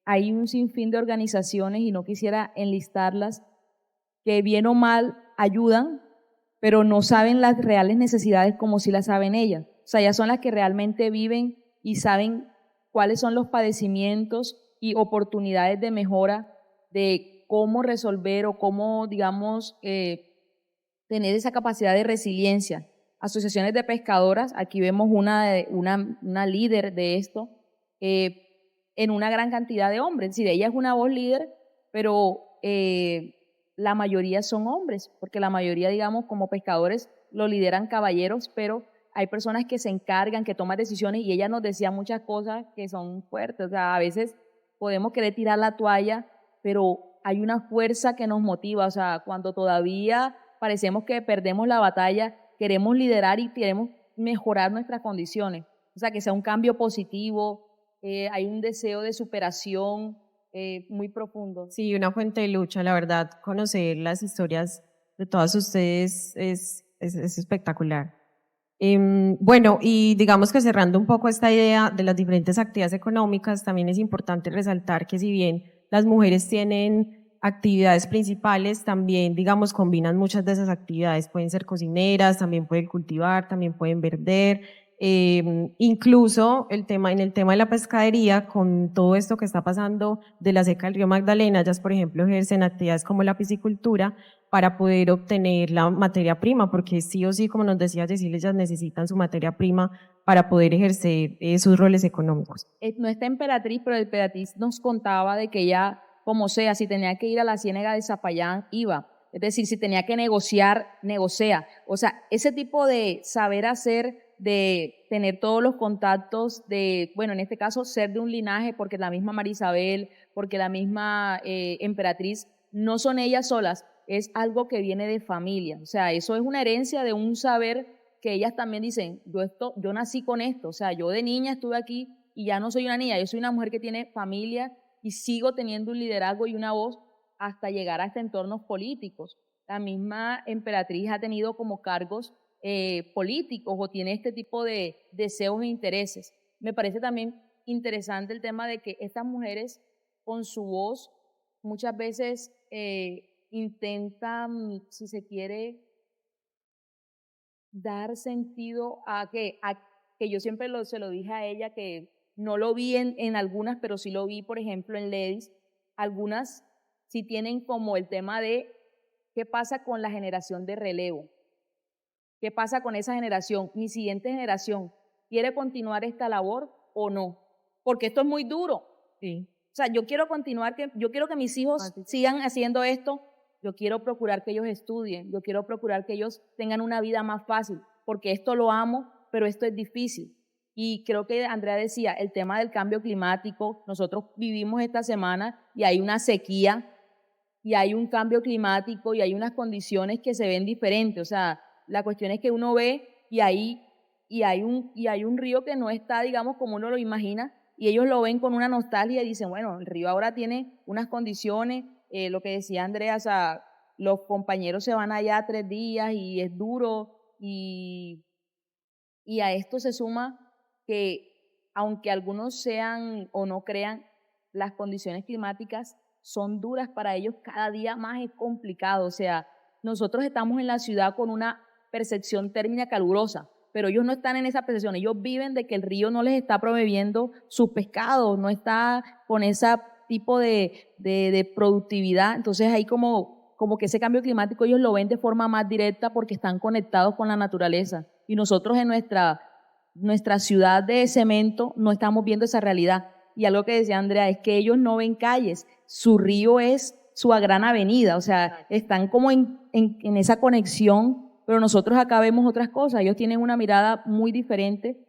hay un sinfín de organizaciones y no quisiera enlistarlas que bien o mal ayudan, pero no saben las reales necesidades como si las saben ellas. O sea, ellas son las que realmente viven y saben cuáles son los padecimientos y oportunidades de mejora de cómo resolver o cómo, digamos, tener esa capacidad de resiliencia. Asociaciones de pescadoras, aquí vemos una líder de esto, en una gran cantidad de hombres. Es decir, ella es una voz líder, pero la mayoría son hombres, porque la mayoría, digamos, como pescadores lo lideran caballeros, pero hay personas que se encargan, que toman decisiones y ella nos decía muchas cosas que son fuertes. O sea, a veces podemos querer tirar la toalla, pero hay una fuerza que nos motiva. O sea, cuando todavía parecemos que perdemos la batalla, queremos liderar y queremos mejorar nuestras condiciones. o sea, que sea un cambio positivo, hay un deseo de superación muy profundo. Sí, una fuente de lucha, la verdad, conocer las historias de todas ustedes es espectacular. Bueno, y digamos que cerrando un poco esta idea de las diferentes actividades económicas, también es importante resaltar que si bien las mujeres tienen actividades principales, también, digamos, combinan muchas de esas actividades. Pueden ser cocineras, también pueden cultivar, también pueden vender. Incluso en el tema de la pescadería, con todo esto que está pasando de la seca del río Magdalena, ellas, por ejemplo, ejercen actividades como la piscicultura para poder obtener la materia prima, porque sí o sí, como nos decía Cecilia, ellas necesitan su materia prima para poder ejercer sus roles económicos. No está Emperatriz, pero el Emperatriz nos contaba de que ella, como sea, si tenía que ir a la Ciénaga de Zapayán, iba. Es decir, si tenía que negociar, negocia. O sea, ese tipo de saber hacer, de tener todos los contactos, de, bueno, en este caso, ser de un linaje, porque la misma María Isabel, porque la misma Emperatriz, no son ellas solas, es algo que viene de familia. O sea, eso es una herencia de un saber que ellas también dicen, yo nací con esto, o sea, yo de niña estuve aquí y ya no soy una niña, yo soy una mujer que tiene familia y sigo teniendo un liderazgo y una voz hasta llegar a entornos políticos. La misma Emperatriz ha tenido como cargos políticos o tiene este tipo de deseos e intereses. Me parece también interesante el tema de que estas mujeres con su voz muchas veces intentan, si se quiere, dar sentido a que yo siempre se lo dije a ella, que no lo vi en algunas, pero sí lo vi, por ejemplo, en Ladies. Algunas sí tienen como el tema de qué pasa con la generación de relevo, qué pasa con esa generación, mi siguiente generación, ¿quiere continuar esta labor o no? Porque esto es muy duro. Sí. O sea, yo quiero continuar, yo quiero que mis hijos sigan haciendo esto, yo quiero procurar que ellos estudien, yo quiero procurar que ellos tengan una vida más fácil, porque esto lo amo, pero esto es difícil. Y creo que Andrea decía, el tema del cambio climático, nosotros vivimos esta semana y hay una sequía, y hay un cambio climático, y hay unas condiciones que se ven diferentes. O sea, la cuestión es que uno ve y hay un río que no está, digamos, como uno lo imagina, y ellos lo ven con una nostalgia y dicen, bueno, el río ahora tiene unas condiciones, lo que decía Andrea, o sea, los compañeros se van allá 3 días y es duro, y a esto se suma que, aunque algunos sean o no crean, las condiciones climáticas son duras para ellos, cada día más es complicado. O sea, nosotros estamos en la ciudad con una percepción térmica calurosa, pero ellos no están en esa percepción, ellos viven de que el río no les está promoviendo sus pescados, no está con ese tipo de productividad. Entonces hay como que ese cambio climático ellos lo ven de forma más directa porque están conectados con la naturaleza. Y nosotros en nuestra ciudad de cemento no estamos viendo esa realidad. Y algo que decía Andrea es que ellos no ven calles, su río es su gran avenida, o sea, están como en esa conexión, pero nosotros acá vemos otras cosas, ellos tienen una mirada muy diferente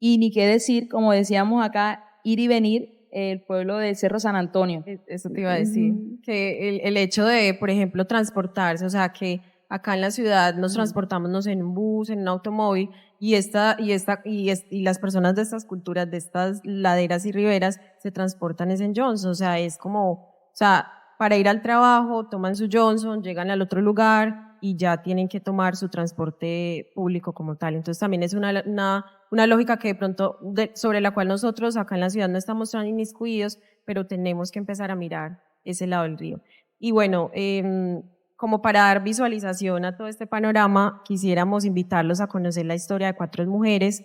y ni qué decir, como decíamos acá, ir y venir, el pueblo del Cerro San Antonio. Eso te iba a decir, que el hecho de, por ejemplo, transportarse, o sea, que acá en la ciudad nos transportamos, no sé, en un bus, en un automóvil, y las personas de estas culturas, de estas laderas y riberas, se transportan es en Johnson, o sea, es como, o sea, para ir al trabajo, toman su Johnson, llegan al otro lugar y ya tienen que tomar su transporte público como tal. Entonces también es una lógica que de pronto, sobre la cual nosotros acá en la ciudad no estamos tan inmiscuidos, pero tenemos que empezar a mirar ese lado del río. Y bueno, como para dar visualización a todo este panorama, quisiéramos invitarlos a conocer la historia de 4 mujeres,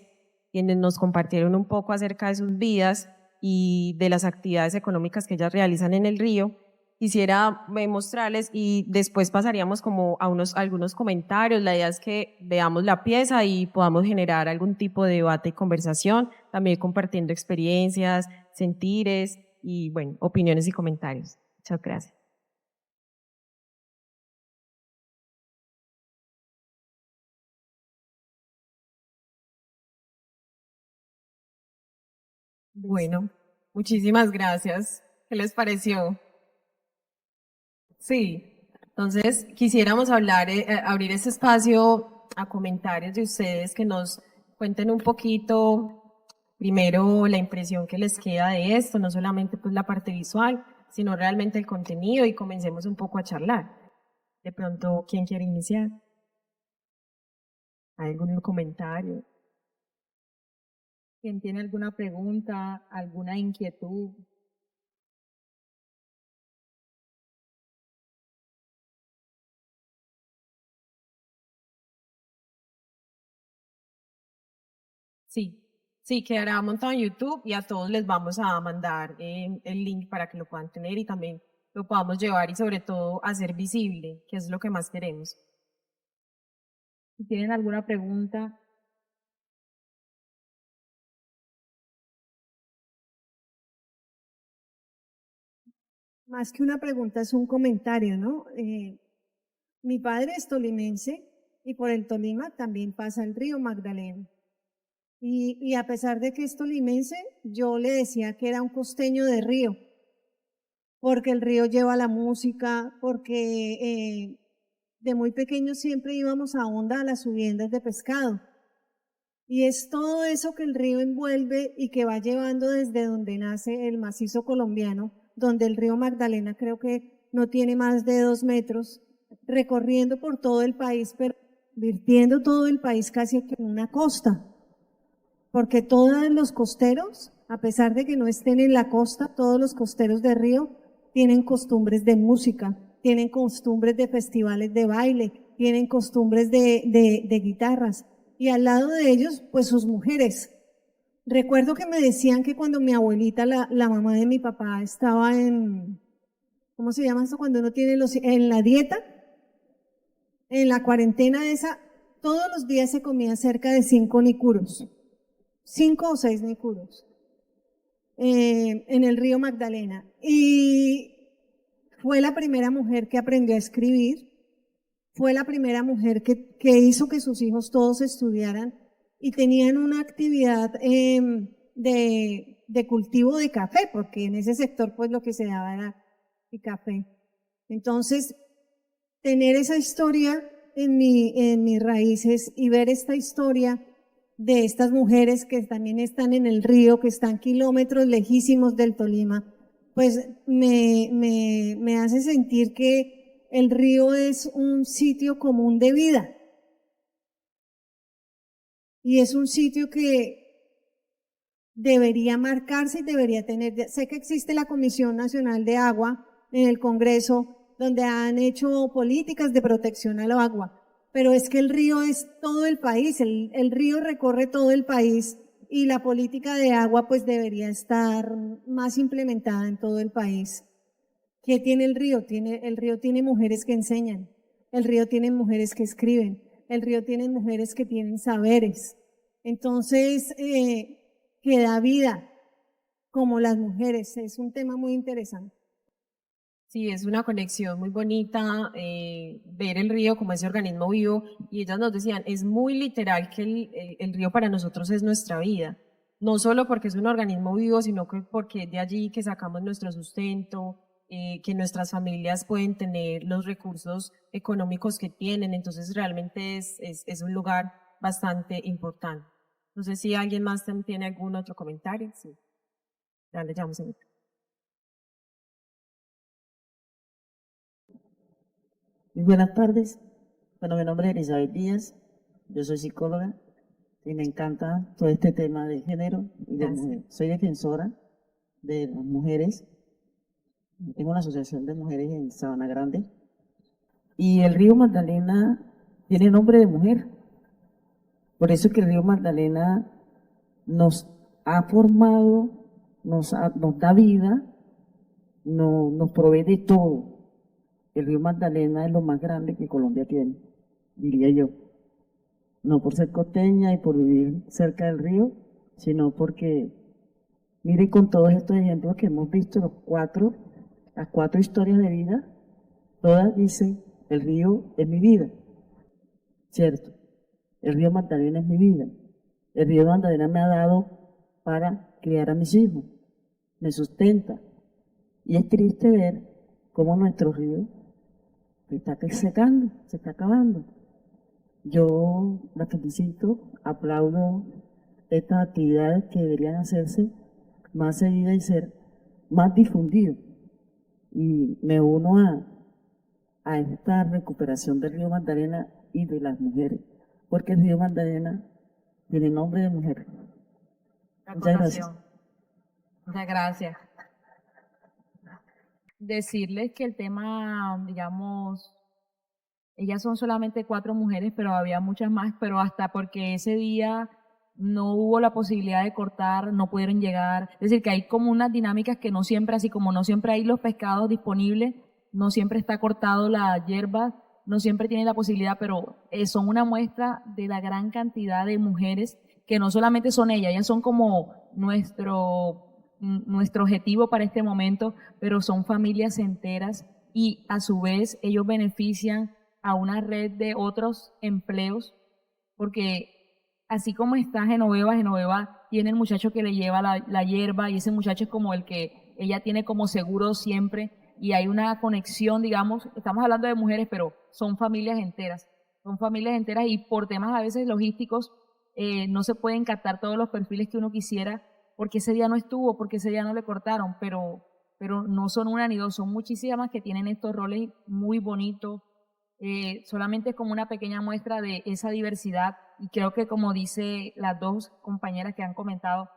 quienes nos compartieron un poco acerca de sus vidas y de las actividades económicas que ellas realizan en el río. Quisiera mostrarles y después pasaríamos como a algunos comentarios. La idea es que veamos la pieza y podamos generar algún tipo de debate y conversación, también compartiendo experiencias, sentires y, bueno, opiniones y comentarios. Muchas gracias. Bueno, muchísimas gracias. ¿Qué les pareció? Sí, entonces quisiéramos abrir este espacio a comentarios de ustedes que nos cuenten un poquito, primero la impresión que les queda de esto, no solamente pues la parte visual, sino realmente el contenido y comencemos un poco a charlar. De pronto, ¿quién quiere iniciar? ¿Hay algún comentario? ¿Quién tiene alguna pregunta, alguna inquietud? Sí, sí, quedará montado en YouTube y a todos les vamos a mandar el link para que lo puedan tener y también lo podamos llevar y sobre todo hacer visible, que es lo que más queremos. Si tienen alguna pregunta, Más que una pregunta, es un comentario, ¿no? Mi padre es tolimense y por el Tolima también pasa el río Magdalena. Y a pesar de que es tolimense, yo le decía que era un costeño de río, porque el río lleva la música, porque de muy pequeño siempre íbamos a Honda a las subiendas de pescado. Y es todo eso que el río envuelve y que va llevando desde donde nace el macizo colombiano, donde el río Magdalena creo que no tiene más de 2 metros, recorriendo por todo el país, pero virtiendo todo el país casi que en una costa. Porque todos los costeros, a pesar de que no estén en la costa, todos los costeros de río tienen costumbres de música, tienen costumbres de festivales de baile, tienen costumbres de guitarras. Y al lado de ellos, pues sus mujeres. Recuerdo que me decían que cuando mi abuelita, la mamá de mi papá, estaba en, ¿cómo se llama eso? Cuando uno tiene en la dieta, en la cuarentena esa, todos los días se comía cerca de 5 nicuros, 5 o 6 nicuros, en el río Magdalena. Y fue la primera mujer que aprendió a escribir, fue la primera mujer que hizo que sus hijos todos estudiaran y tenían una actividad de cultivo de café, porque en ese sector pues lo que se daba era el café. Entonces, tener esa historia en mis raíces y ver esta historia de estas mujeres que también están en el río, que están kilómetros lejísimos del Tolima, pues me hace sentir que el río es un sitio común de vida. Y es un sitio que debería marcarse y debería tener, sé que existe la Comisión Nacional de Agua en el Congreso, donde han hecho políticas de protección al agua, pero es que el río es todo el país, el río recorre todo el país y la política de agua pues debería estar más implementada en todo el país. ¿Qué tiene el río? El río tiene mujeres que enseñan, el río tiene mujeres que escriben, el río tiene mujeres que tienen saberes. Entonces, que da vida como las mujeres, es un tema muy interesante. Sí, es una conexión muy bonita, ver el río como ese organismo vivo, y ellas nos decían, es muy literal que el río para nosotros es nuestra vida, no solo porque es un organismo vivo, sino que porque es de allí que sacamos nuestro sustento, que nuestras familias pueden tener los recursos económicos que tienen, entonces realmente es un lugar bastante importante. No sé si alguien más tiene algún otro comentario. Sí, dale, ya vamos a ver. Muy buenas tardes. Bueno, mi nombre es Elizabeth Díaz, yo soy psicóloga y me encanta todo este tema de género y de mujer. Soy defensora de las mujeres, tengo una asociación de mujeres en Sabana Grande y el río Magdalena tiene nombre de mujer. Por eso es que el río Magdalena nos ha formado, nos da vida, nos provee de todo. El río Magdalena es lo más grande que Colombia tiene, diría yo. No por ser costeña y por vivir cerca del río, sino porque, mire, con todos estos ejemplos que hemos visto, las cuatro historias de vida, todas dicen, el río es mi vida, ¿cierto? El río Magdalena es mi vida. El río Magdalena me ha dado para criar a mis hijos, me sustenta. Y es triste ver cómo nuestro río se está secando, se está acabando. Yo la felicito, aplaudo estas actividades que deberían hacerse más seguidas y ser más difundidas. Y me uno a esta recuperación del río Magdalena y de las mujeres, porque el río Magdalena tiene nombre de mujer. Muchas gracias. Muchas gracias. Decirles que el tema, digamos, ellas son solamente 4 mujeres, pero había muchas más, pero hasta porque ese día no hubo la posibilidad de cortar, no pudieron llegar. Es decir, que hay como unas dinámicas que no siempre, así como no siempre hay los pescados disponibles, no siempre está cortado la hierba, no siempre tienen la posibilidad, pero son una muestra de la gran cantidad de mujeres que no solamente son ellas son como nuestro objetivo para este momento, pero son familias enteras y a su vez ellos benefician a una red de otros empleos, porque así como está Genoveva tiene el muchacho que le lleva la hierba y ese muchacho es como el que ella tiene como seguro siempre y hay una conexión, digamos, estamos hablando de mujeres, pero son familias enteras y por temas a veces logísticos no se pueden captar todos los perfiles que uno quisiera porque ese día no estuvo, porque ese día no le cortaron, pero no son una ni dos, son muchísimas que tienen estos roles muy bonitos. Solamente es como una pequeña muestra de esa diversidad y creo que como dice las dos compañeras que han comentado,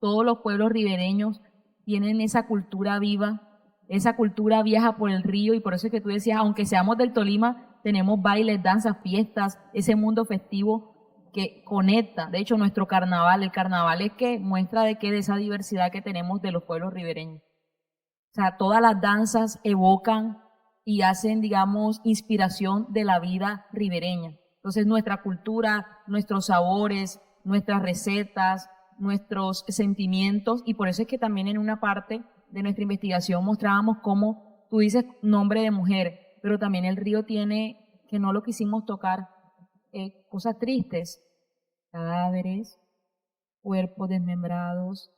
todos los pueblos ribereños tienen esa cultura viva, esa cultura viaja por el río y por eso es que tú decías, aunque seamos del Tolima, tenemos bailes, danzas, fiestas, ese mundo festivo que conecta. De hecho, nuestro carnaval, el carnaval es que muestra de qué de esa diversidad que tenemos de los pueblos ribereños. O sea, todas las danzas evocan y hacen, digamos, inspiración de la vida ribereña. Entonces, nuestra cultura, nuestros sabores, nuestras recetas, nuestros sentimientos, y por eso es que también en una parte de nuestra investigación mostrábamos cómo tú dices nombre de mujer, pero también el río tiene, que no lo quisimos tocar, cosas tristes, cadáveres, cuerpos desmembrados,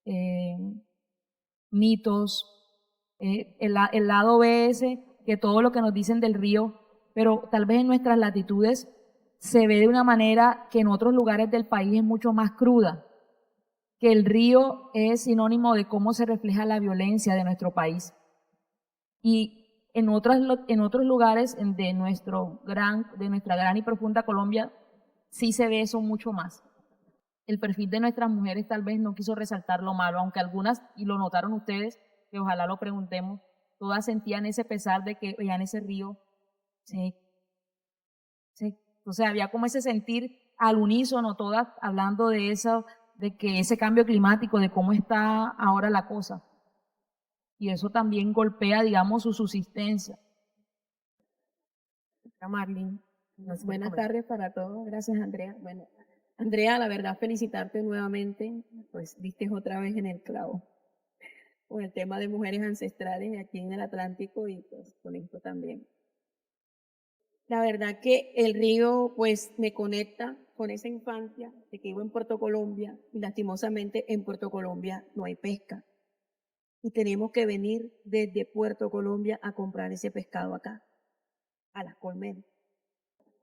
eh, mitos, el lado B ese, que todo lo que nos dicen del río, pero tal vez en nuestras latitudes se ve de una manera que en otros lugares del país es mucho más cruda, que el río es sinónimo de cómo se refleja la violencia de nuestro país. Y en otros lugares de nuestra gran y profunda Colombia, sí se ve eso mucho más. El perfil de nuestras mujeres tal vez no quiso resaltar lo malo, aunque algunas, y lo notaron ustedes, que ojalá lo preguntemos, todas sentían ese pesar de que veían ese río, sí, sí. O sea, había como ese sentir al unísono, todas hablando de eso, de que ese cambio climático, de cómo está ahora la cosa. Y eso también golpea, digamos, su subsistencia. Marlene. Buenas tardes para todos. Gracias, Andrea. Bueno, Andrea, la verdad, felicitarte nuevamente. Pues diste otra vez en el clavo con el tema de mujeres ancestrales aquí en el Atlántico y pues con esto también. La verdad que el río pues me conecta con esa infancia de que vivo en Puerto Colombia y lastimosamente en Puerto Colombia no hay pesca. Y tenemos que venir desde Puerto Colombia a comprar ese pescado acá, a las colmenas.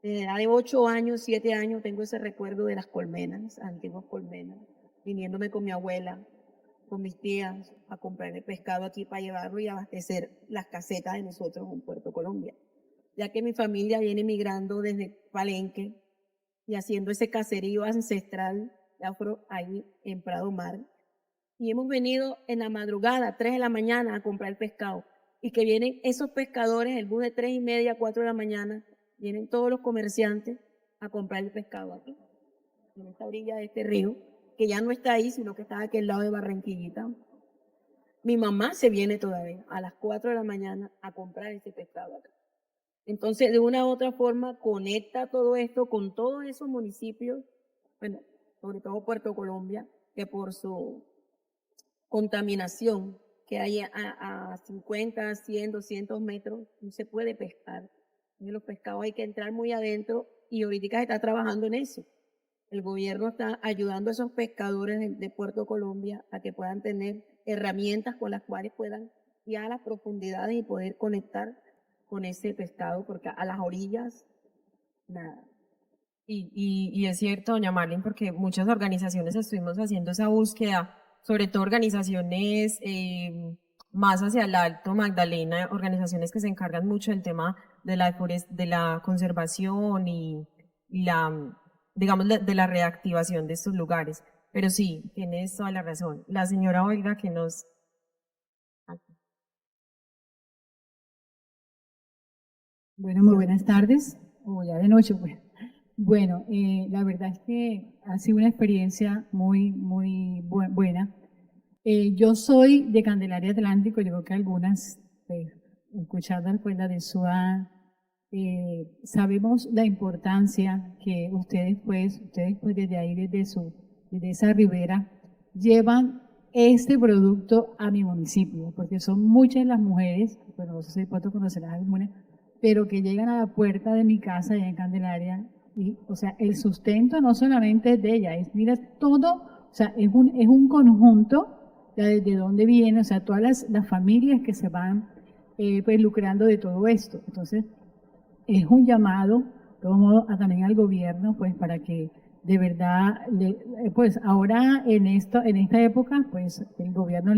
Desde la edad de 8 años, 7 años, tengo ese recuerdo de las colmenas, antiguas colmenas, viniéndome con mi abuela, con mis tías, a comprar el pescado aquí para llevarlo y abastecer las casetas de nosotros en Puerto Colombia. Ya que mi familia viene migrando desde Palenque y haciendo ese caserío ancestral de afro ahí en Prado Mar. Y hemos venido en la madrugada, 3 de la mañana, a comprar el pescado. Y que vienen esos pescadores, el bus de 3:30, 4 de la mañana, vienen todos los comerciantes a comprar el pescado aquí, en esta orilla de este río, que ya no está ahí, sino que está aquí al lado de Barranquillita. Mi mamá se viene todavía a las 4 de la mañana a comprar ese pescado acá. Entonces, de una u otra forma, conecta todo esto con todos esos municipios, bueno, sobre todo Puerto Colombia, que por su contaminación que hay a 50, 100, 200 metros, no se puede pescar. En los pescados hay que entrar muy adentro y ahorita se está trabajando en eso. El gobierno está ayudando a esos pescadores de Puerto Colombia a que puedan tener herramientas con las cuales puedan ir a las profundidades y poder conectar con ese pescado, porque a las orillas nada. Y es cierto, doña Marlene, porque muchas organizaciones estuvimos haciendo esa búsqueda, sobre todo organizaciones más hacia el Alto Magdalena, organizaciones que se encargan mucho del tema de de la conservación y la, digamos, de la reactivación de estos lugares. Pero sí, tienes toda la razón. La señora Olga que nos... Bueno, muy buenas tardes, o ya de noche, pues. Bueno, la verdad es que ha sido una experiencia muy buena. Yo soy de Candelaria Atlántico, yo creo que algunas, pues, escuchando la cuenta de SUA, sabemos la importancia que ustedes pues desde ahí, desde esa ribera, llevan este producto a mi municipio, porque son muchas las mujeres, bueno, no sé si puedo conocerlas algunas, pero que llegan a la puerta de mi casa allá en Candelaria, y, o sea, el sustento no solamente es de ella, es, mira, todo, o sea, es un conjunto de dónde viene, o sea, todas las familias que se van pues lucrando de todo esto. Entonces, es un llamado, de todo modo, también al gobierno, pues para que de verdad, pues ahora en esta época, pues el gobierno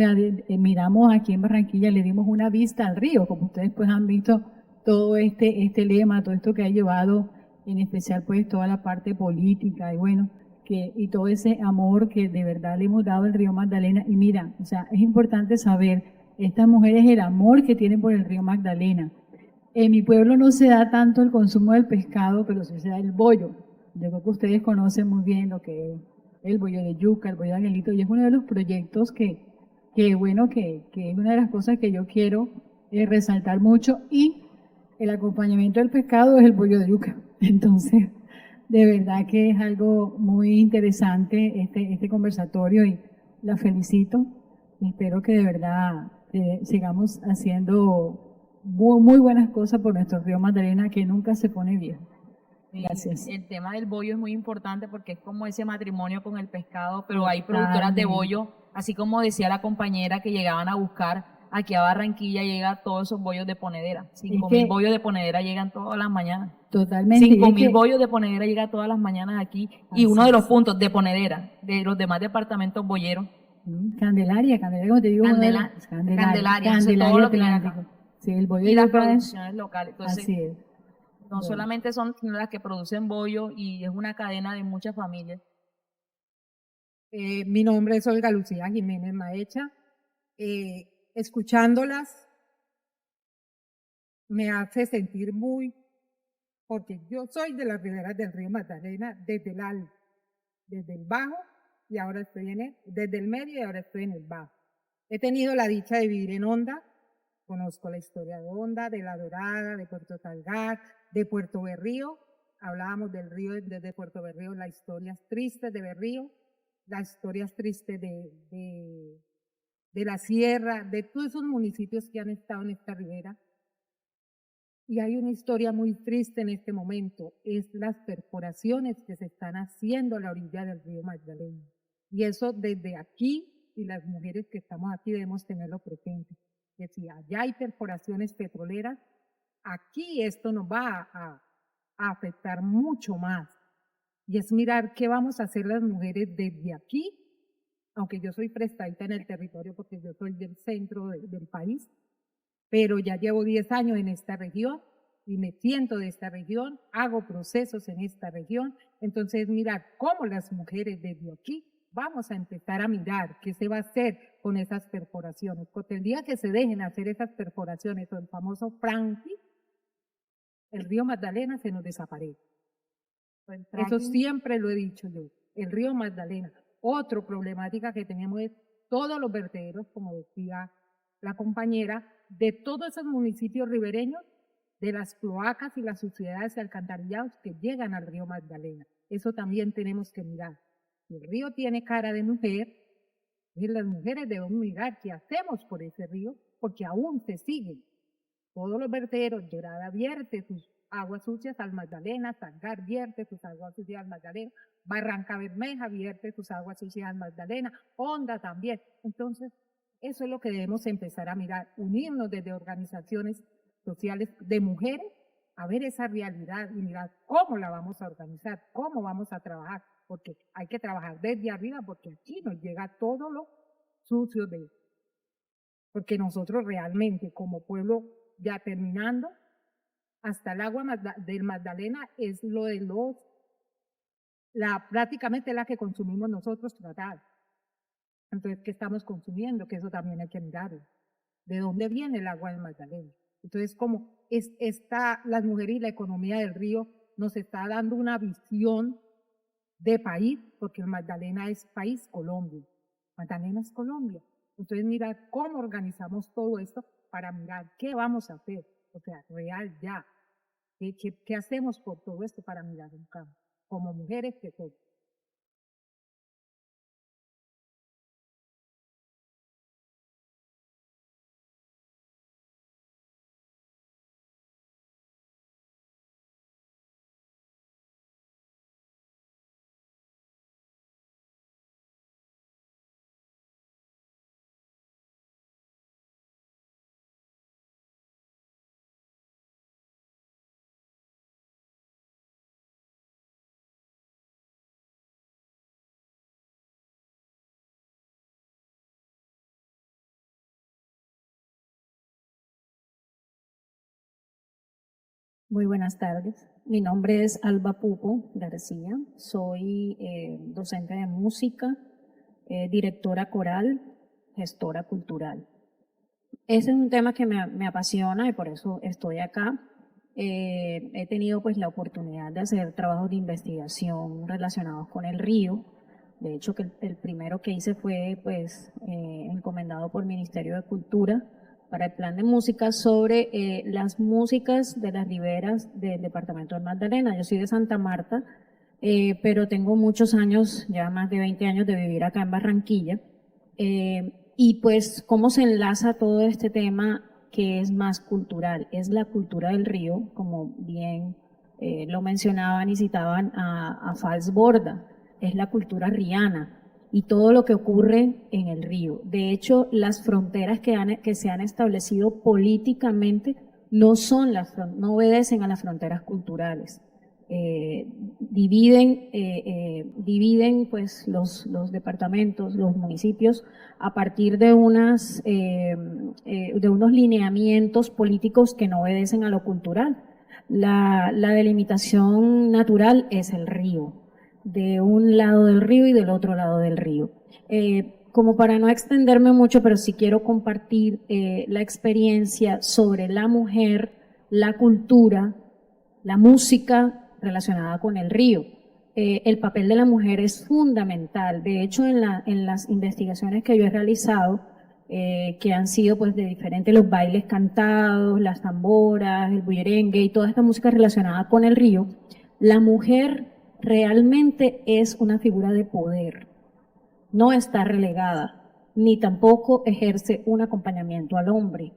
miramos aquí en Barranquilla, le dimos una vista al río, como ustedes pues han visto todo este lema, todo esto que ha llevado, en especial pues toda la parte política y bueno, y todo ese amor que de verdad le hemos dado al río Magdalena. Y mira, o sea, es importante saber, estas mujeres el amor que tienen por el río Magdalena. En mi pueblo no se da tanto el consumo del pescado, pero sí se da el bollo. Yo creo que ustedes conocen muy bien lo que es el bollo de yuca, el bollo de angelito, y es uno de los proyectos que bueno, que es una de las cosas que yo quiero resaltar mucho, y el acompañamiento del pescado es el bollo de yuca. Entonces, de verdad que es algo muy interesante este conversatorio y la felicito. Espero que de verdad sigamos haciendo muy buenas cosas por nuestro río Magdalena, que nunca se pone viejo. Gracias. El tema del bollo es muy importante porque es como ese matrimonio con el pescado, pero hay productoras de bollo, así como decía la compañera, que llegaban a buscar aquí a Barranquilla, llega todos esos bollos de ponedera. 5.000 bollos de ponedera llegan todas las mañanas. Totalmente. 5.000 bollos de ponedera llegan todas las mañanas aquí. Y uno de los puntos de ponedera de los demás departamentos bolleros. Candelaria, como te digo. Candelaria, Candelaria Atlántico. Sí, el bollo y las producciones locales. Entonces, así es. no solamente son las que producen bollo, y es una cadena de muchas familias. Mi nombre es Olga Lucía Jiménez Maecha. Escuchándolas me hace sentir porque yo soy de las riberas del río Magdalena, desde el alto, desde el bajo, y ahora desde el medio y ahora estoy en el bajo. He tenido la dicha de vivir en Honda, conozco la historia de Honda, de La Dorada, de Puerto Talgar, de Puerto Berrío. Hablábamos del río desde Puerto Berrío, las historias tristes de Berrío, las historias tristes de la sierra, de todos esos municipios que han estado en esta ribera. Y hay una historia muy triste en este momento, es las perforaciones que se están haciendo a la orilla del río Magdalena. Y eso desde aquí, y las mujeres que estamos aquí debemos tenerlo presente. Que si allá hay perforaciones petroleras, aquí esto nos va a afectar mucho más. Y es mirar qué vamos a hacer las mujeres desde aquí, aunque yo soy prestadita en el territorio porque yo soy del centro del país, pero ya llevo 10 años en esta región y me siento de esta región, hago procesos en esta región. Entonces, mirar cómo las mujeres desde aquí vamos a empezar a mirar qué se va a hacer con esas perforaciones, porque el día que se dejen hacer esas perforaciones, o el famoso Frankie, el río Magdalena se nos desaparece. Eso siempre lo he dicho yo, el río Magdalena. Otra problemática que tenemos es todos los vertederos, como decía la compañera, de todos esos municipios ribereños, de las cloacas y las suciedades y alcantarillados que llegan al río Magdalena. Eso también tenemos que mirar. El río tiene cara de mujer, y las mujeres debemos mirar qué hacemos por ese río, porque aún se siguen. Todos los vertederos, Dorada vierte sus aguas sucias al Magdalena, Tangar vierte sus aguas sucias al Magdalena, Barranca Bermeja vierte sus aguas sucias al Magdalena, Honda también. Entonces, eso es lo que debemos empezar a mirar, unirnos desde organizaciones sociales de mujeres a ver esa realidad y mirar cómo la vamos a organizar, cómo vamos a trabajar, porque hay que trabajar desde arriba, porque aquí nos llega todo lo sucio de, porque nosotros realmente como pueblo, ya terminando, hasta el agua del Magdalena es lo de prácticamente la que consumimos nosotros tratar. Entonces, ¿qué estamos consumiendo? Que eso también hay que mirarlo. ¿De dónde viene el agua del Magdalena? Entonces, como las mujeres y la economía del río nos está dando una visión de país, porque el Magdalena es país Colombia. Magdalena es Colombia. Entonces, mirar cómo organizamos todo esto para mirar qué vamos a hacer. O sea, real ya. ¿Qué hacemos por todo esto para mirar un cambio? Como mujeres que todo. Muy buenas tardes. Mi nombre es Alba Pupo García. Soy docente de música, directora coral, gestora cultural. Ese es un tema que me apasiona y por eso estoy acá. He tenido pues la oportunidad de hacer trabajos de investigación relacionados con el río. De hecho, que el primero que hice fue pues encomendado por el Ministerio de Cultura para el plan de música sobre las músicas de las riberas del departamento de Magdalena. Yo soy de Santa Marta, pero tengo muchos años, ya más de 20 años de vivir acá en Barranquilla. Y pues, ¿cómo se enlaza todo este tema que es más cultural? Es la cultura del río, como bien lo mencionaban y citaban a Fals Borda, es la cultura riana y todo lo que ocurre en el río. De hecho, las fronteras que se han establecido políticamente no obedecen a las fronteras culturales. Dividen pues los departamentos, los municipios a partir de unos lineamientos políticos que no obedecen a lo cultural. La delimitación natural es el río, de un lado del río y del otro lado del río. Como para no extenderme mucho, pero sí quiero compartir la experiencia sobre la mujer, la cultura, la música relacionada con el río. El papel de la mujer es fundamental. De hecho, en las investigaciones que yo he realizado, que han sido pues de diferentes, los bailes cantados, las tamboras, el bullerengue y toda esta música relacionada con el río, la mujer realmente es una figura de poder. No está relegada, ni tampoco ejerce un acompañamiento al hombre.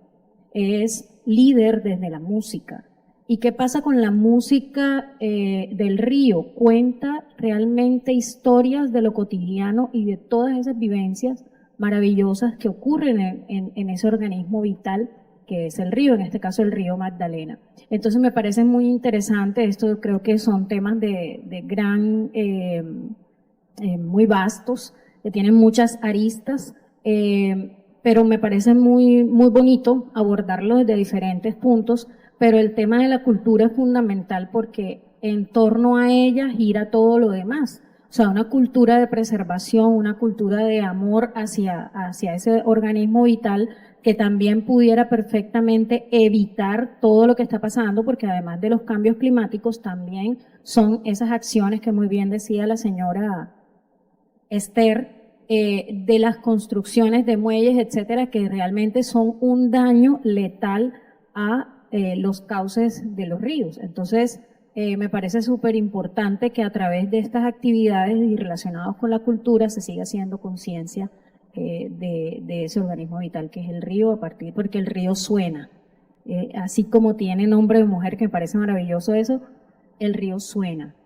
Es líder desde la música. ¿Y qué pasa con la música del río? Cuenta realmente historias de lo cotidiano y de todas esas vivencias maravillosas que ocurren en ese organismo vital que es el río, en este caso el río Magdalena. Entonces me parece muy interesante, esto creo que son temas de gran, muy vastos, que tienen muchas aristas, pero me parece muy, muy bonito abordarlo desde diferentes puntos, pero el tema de la cultura es fundamental porque en torno a ella gira todo lo demás. O sea, una cultura de preservación, una cultura de amor hacia ese organismo vital que también pudiera perfectamente evitar todo lo que está pasando, porque además de los cambios climáticos también son esas acciones que muy bien decía la señora Esther, de las construcciones de muelles, etcétera, que realmente son un daño letal a los cauces de los ríos. Entonces, me parece súper importante que a través de estas actividades y relacionadas con la cultura se siga haciendo conciencia de ese organismo vital que es el río, porque el río suena. Así como tiene nombre de mujer, que me parece maravilloso eso, el río suena.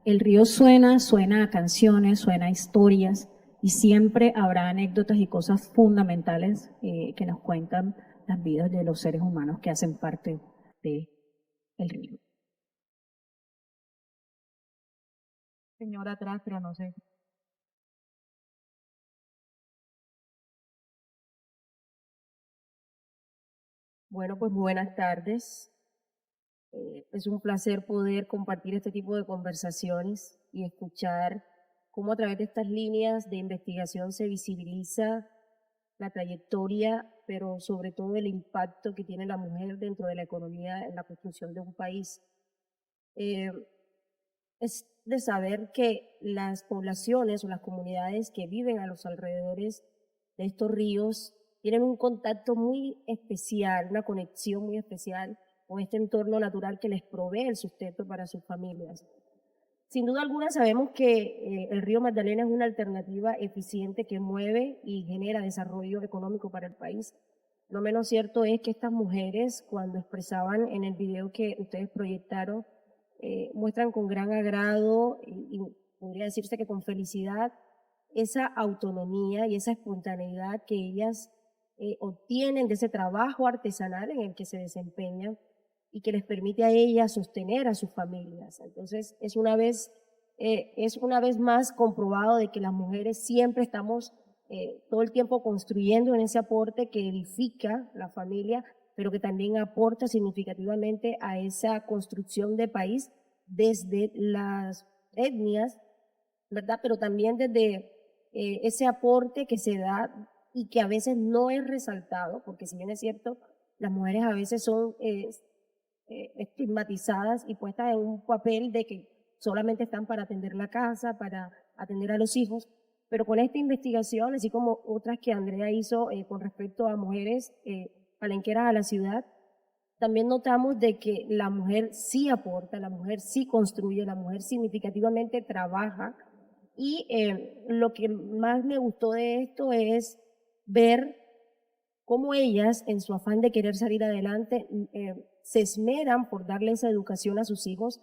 El río suena a canciones, suena a historias, y siempre habrá anécdotas y cosas fundamentales que nos cuentan las vidas de los seres humanos que hacen parte del río. señora atrás, pero no sé. Bueno, pues buenas tardes. Es un placer poder compartir este tipo de conversaciones y escuchar cómo a través de estas líneas de investigación se visibiliza la trayectoria, pero sobre todo el impacto que tiene la mujer dentro de la economía en la construcción de un país. Eh, es de saber que las poblaciones o las comunidades que viven a los alrededores de estos ríos tienen un contacto muy especial, una conexión muy especial con este entorno natural que les provee el sustento para sus familias. Sin duda alguna sabemos que el río Magdalena es una alternativa eficiente que mueve y genera desarrollo económico para el país. Lo menos cierto es que estas mujeres, cuando expresaban en el video que ustedes proyectaron, muestran con gran agrado y podría decirse que con felicidad esa autonomía y esa espontaneidad que ellas obtienen de ese trabajo artesanal en el que se desempeñan y que les permite a ellas sostener a sus familias. Entonces, es una vez más comprobado de que las mujeres siempre estamos todo el tiempo construyendo en ese aporte que edifica la familia, pero que también aporta significativamente a esa construcción de país desde las etnias, ¿verdad? Pero también desde ese aporte que se da y que a veces no es resaltado, porque si bien es cierto, las mujeres a veces son estigmatizadas y puestas en un papel de que solamente están para atender la casa, para atender a los hijos, pero con esta investigación, así como otras que Andrea hizo con respecto a mujeres palenqueras a la ciudad, también notamos de que la mujer sí aporta, la mujer sí construye, la mujer significativamente trabaja, y lo que más me gustó de esto es ver cómo ellas, en su afán de querer salir adelante, se esmeran por darle esa educación a sus hijos,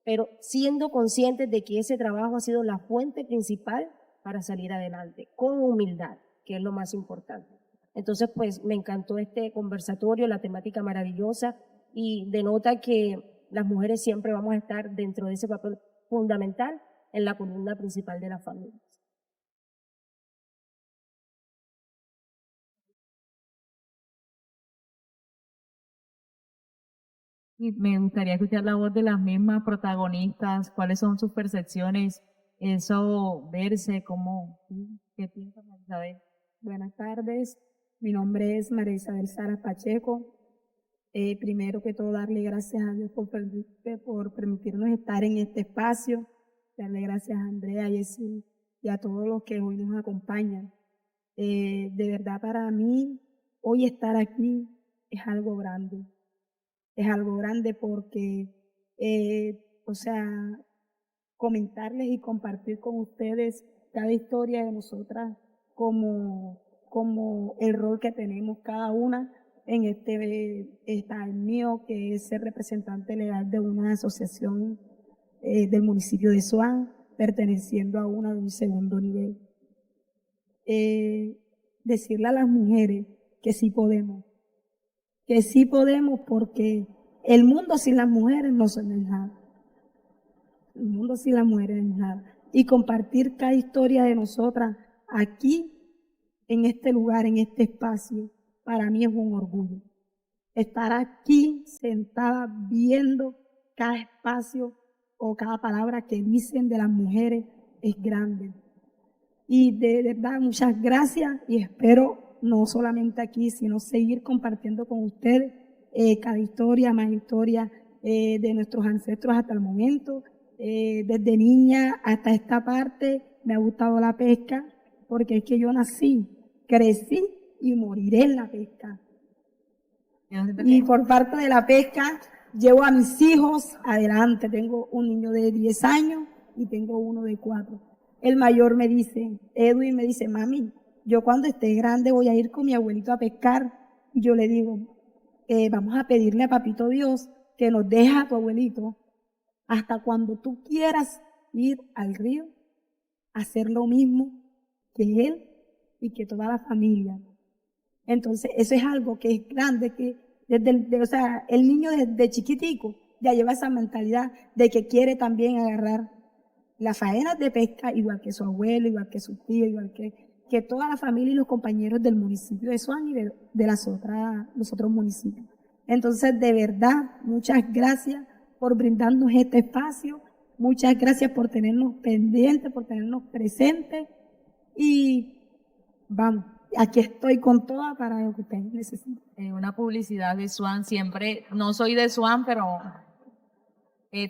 pero siendo conscientes de que ese trabajo ha sido la fuente principal para salir adelante, con humildad, que es lo más importante. Entonces, pues me encantó este conversatorio, la temática maravillosa, y denota que las mujeres siempre vamos a estar dentro de ese papel fundamental en la columna principal de las familias. Y me gustaría escuchar la voz de las mismas protagonistas, cuáles son sus percepciones, eso, verse, cómo, qué piensan, Isabel. Buenas tardes, mi nombre es María Isabel Sara Pacheco. Primero que todo, darle gracias a Dios por permitirnos estar en este espacio. Darle gracias a Andrea, a Jesús y a todos los que hoy nos acompañan. De verdad, para mí, hoy estar aquí es algo grande. Es algo grande porque, o sea, comentarles y compartir con ustedes cada historia de nosotras como el rol que tenemos cada una en está el mío, que es ser representante legal de una asociación del municipio de Suán, perteneciendo a una de un segundo nivel. Decirle a las mujeres que sí podemos porque el mundo sin las mujeres no son nada. El mundo sin las mujeres es nada. Y compartir cada historia de nosotras aquí, en este lugar, en este espacio, para mí es un orgullo. Estar aquí sentada viendo cada espacio o cada palabra que dicen de las mujeres es grande. Y de verdad, muchas gracias y espero no solamente aquí, sino seguir compartiendo con ustedes cada historia, más historia de nuestros ancestros hasta el momento. Desde niña hasta esta parte me ha gustado la pesca, porque es que yo nací, crecí y moriré en la pesca. Y por parte de la pesca, llevo a mis hijos adelante. Tengo un niño de 10 años y tengo uno de 4. El mayor me dice, Edwin me dice, mami, yo cuando esté grande voy a ir con mi abuelito a pescar. Y yo le digo, vamos a pedirle a Papito Dios que nos deje a tu abuelito hasta cuando tú quieras ir al río, hacer lo mismo que él y que toda la familia. Entonces, eso es algo que es grande, que desde el niño desde chiquitico ya lleva esa mentalidad de que quiere también agarrar las faenas de pesca, igual que su abuelo, igual que su tío, igual que toda la familia y los compañeros del municipio de Suán y de los otros municipios. Entonces, de verdad, muchas gracias por brindarnos este espacio, muchas gracias por tenernos pendientes, por tenernos presentes y vamos, aquí estoy con toda para lo que ustedes necesiten. Una publicidad de Swan, siempre, no soy de Swan, pero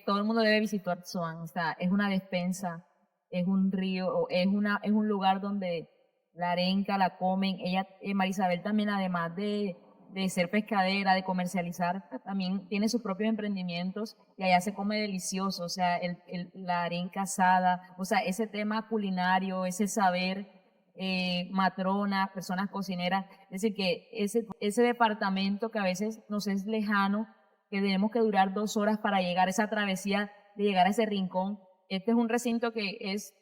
todo el mundo debe visitar Swan. O sea, es una despensa, es un río, es un lugar donde la arenca la comen. Ella, Marisabel también, además de ser pescadera, de comercializar, también tiene sus propios emprendimientos y allá se come delicioso. O sea, la arenca asada, o sea, ese tema culinario, ese saber, matronas, personas cocineras, es decir, que ese departamento que a veces nos es lejano, que tenemos que durar 2 horas para llegar, esa travesía de llegar a ese rincón. Este es un recinto que es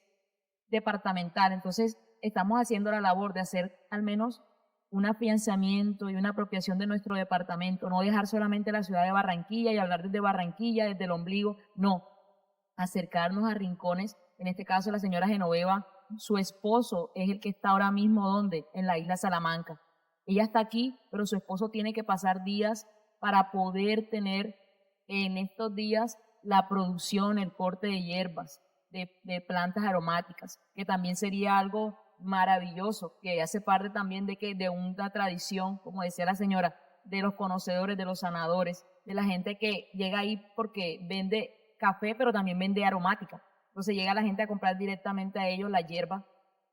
departamental, entonces estamos haciendo la labor de hacer al menos un afianzamiento y una apropiación de nuestro departamento, no dejar solamente la ciudad de Barranquilla y hablar desde Barranquilla, desde el ombligo, no, acercarnos a rincones, en este caso la señora Genoveva, su esposo es el que está ahora mismo, ¿dónde? En la isla Salamanca. Ella está aquí, pero su esposo tiene que pasar días para poder tener en estos días la producción, el corte de hierbas, de plantas aromáticas, que también sería algo maravilloso, que hace parte también de una tradición, como decía la señora, de los conocedores, de los sanadores, de la gente que llega ahí porque vende café, pero también vende aromática. Entonces llega la gente a comprar directamente a ellos la hierba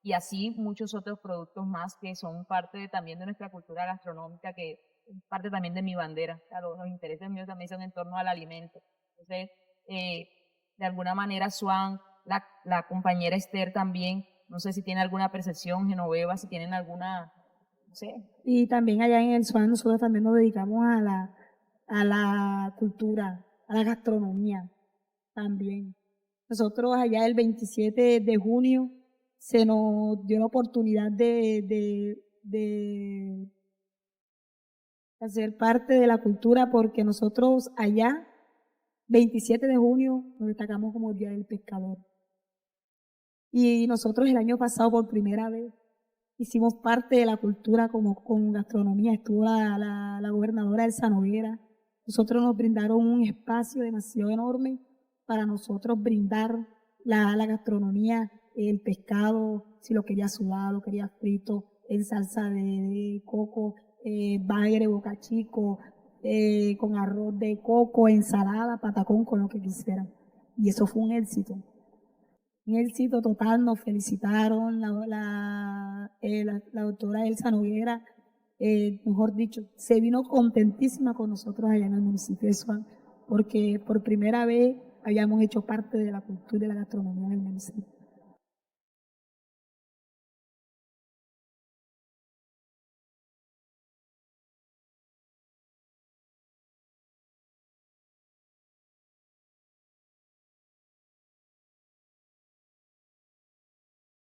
y así muchos otros productos más que son parte también de nuestra cultura gastronómica, que es parte también de mi bandera. O sea, los intereses míos también son en torno al alimento. Entonces, de alguna manera, Swan, la compañera Esther también, no sé si tiene alguna percepción, Genoveva, si tienen alguna, no sé. Y también allá en el Swan nosotros también nos dedicamos a la cultura, a la gastronomía también. Nosotros allá el 27 de junio se nos dio la oportunidad de hacer parte de la cultura porque nosotros allá, 27 de junio, nos destacamos como el Día del Pescador. Y nosotros el año pasado por primera vez hicimos parte de la cultura como con gastronomía. Estuvo la gobernadora Elsa Noguera. Nosotros nos brindaron un espacio demasiado enorme para nosotros brindar la gastronomía, el pescado, si lo quería sudado, quería frito, en salsa de coco, bagre, bocachico, con arroz de coco, ensalada, patacón, con lo que quisieran. Y eso fue un éxito. Un éxito total, nos felicitaron, la doctora Elsa Noguera, mejor dicho, se vino contentísima con nosotros allá en el municipio de Suán, porque por primera vez habíamos hecho parte de la cultura y de la gastronomía en el municipio.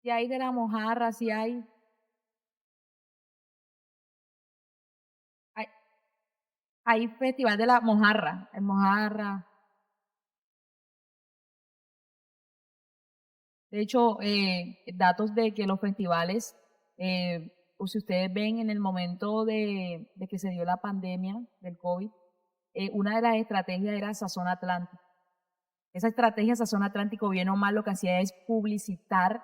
Si hay de la mojarra, si hay festival de la mojarra, el mojarra. De hecho, datos de que los festivales, pues si ustedes ven en el momento de que se dio la pandemia del COVID, una de las estrategias era Sazón Atlántico. Esa estrategia Sazón Atlántico, bien o mal, lo que hacía es publicitar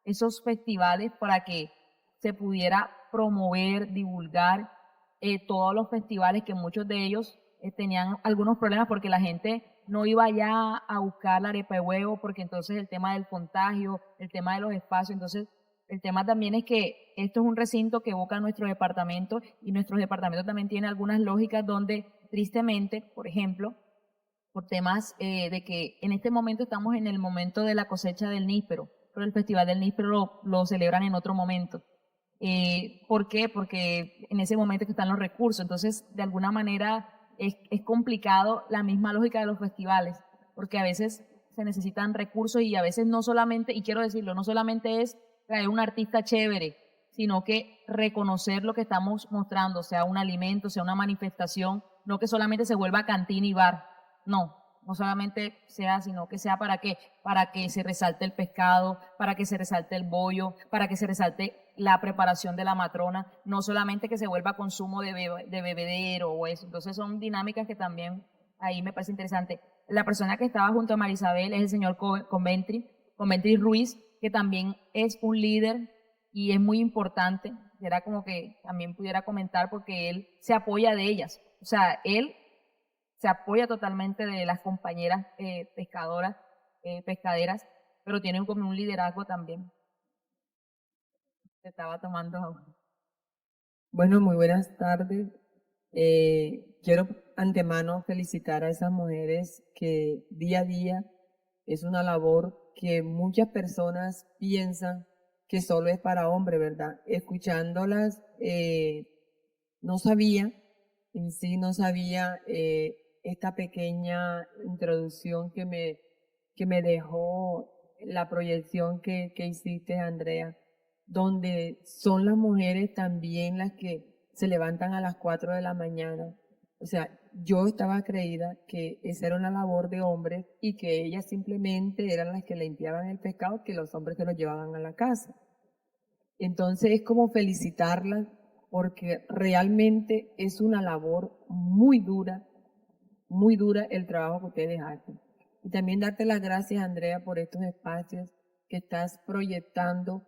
esos festivales para que se pudiera promover, divulgar todos los festivales, que muchos de ellos tenían algunos problemas porque la gente no iba ya a buscar la arepa de huevo, porque entonces el tema del contagio, el tema de los espacios, entonces el tema también es que esto es un recinto que evoca nuestro departamento y nuestro departamento también tiene algunas lógicas donde tristemente, por ejemplo, por temas de que en este momento estamos en el momento de la cosecha del níspero, pero el Festival del Níspero lo celebran en otro momento. ¿Por qué? Porque en ese momento que están los recursos, entonces de alguna manera es complicado la misma lógica de los festivales, porque a veces se necesitan recursos y a veces no solamente, y quiero decirlo, no solamente es traer un artista chévere, sino que reconocer lo que estamos mostrando, sea un alimento, sea una manifestación, no que solamente se vuelva cantina y bar, no, no solamente sea, sino que sea para que se resalte el pescado, para que se resalte el bollo, para que se resalte la preparación de la matrona, no solamente que se vuelva consumo de bebedero o eso. Entonces son dinámicas que también ahí me parece interesante. La persona que estaba junto a Marisabel es el señor Conventri Ruiz, que también es un líder y es muy importante. Era como que también pudiera comentar porque él se apoya de ellas. O sea, él se apoya totalmente de las compañeras pescadoras, pescaderas, pero tienen como un liderazgo también. Se estaba tomando agua. Bueno, muy buenas tardes. Quiero antemano felicitar a esas mujeres que día a día es una labor que muchas personas piensan que solo es para hombres, ¿verdad? Escuchándolas, no sabía, en sí no sabía esta pequeña introducción que me dejó la proyección que hiciste, Andrea, donde son las mujeres también las que se levantan a las 4 de la mañana. O sea, yo estaba creída que esa era una labor de hombres y que ellas simplemente eran las que limpiaban el pescado, que los hombres se lo llevaban a la casa. Entonces es como felicitarlas porque realmente es una labor muy dura el trabajo que ustedes hacen. Y también darte las gracias, Andrea, por estos espacios que estás proyectando.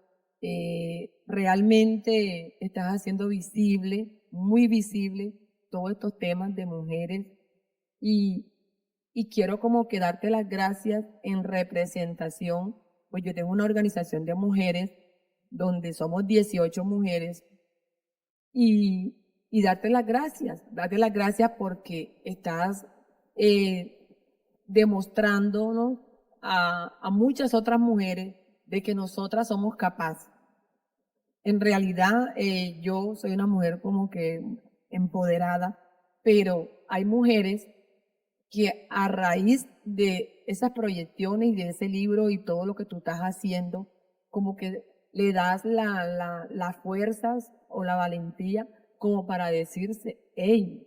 Realmente estás haciendo visible, muy visible, todos estos temas de mujeres y quiero como que darte las gracias en representación, pues yo tengo una organización de mujeres donde somos 18 mujeres y darte las gracias porque estás demostrándonos a muchas otras mujeres de que nosotras somos capaces. En realidad, yo soy una mujer como que empoderada, pero hay mujeres que a raíz de esas proyecciones y de ese libro y todo lo que tú estás haciendo, como que le das las fuerzas o la valentía como para decirse, hey,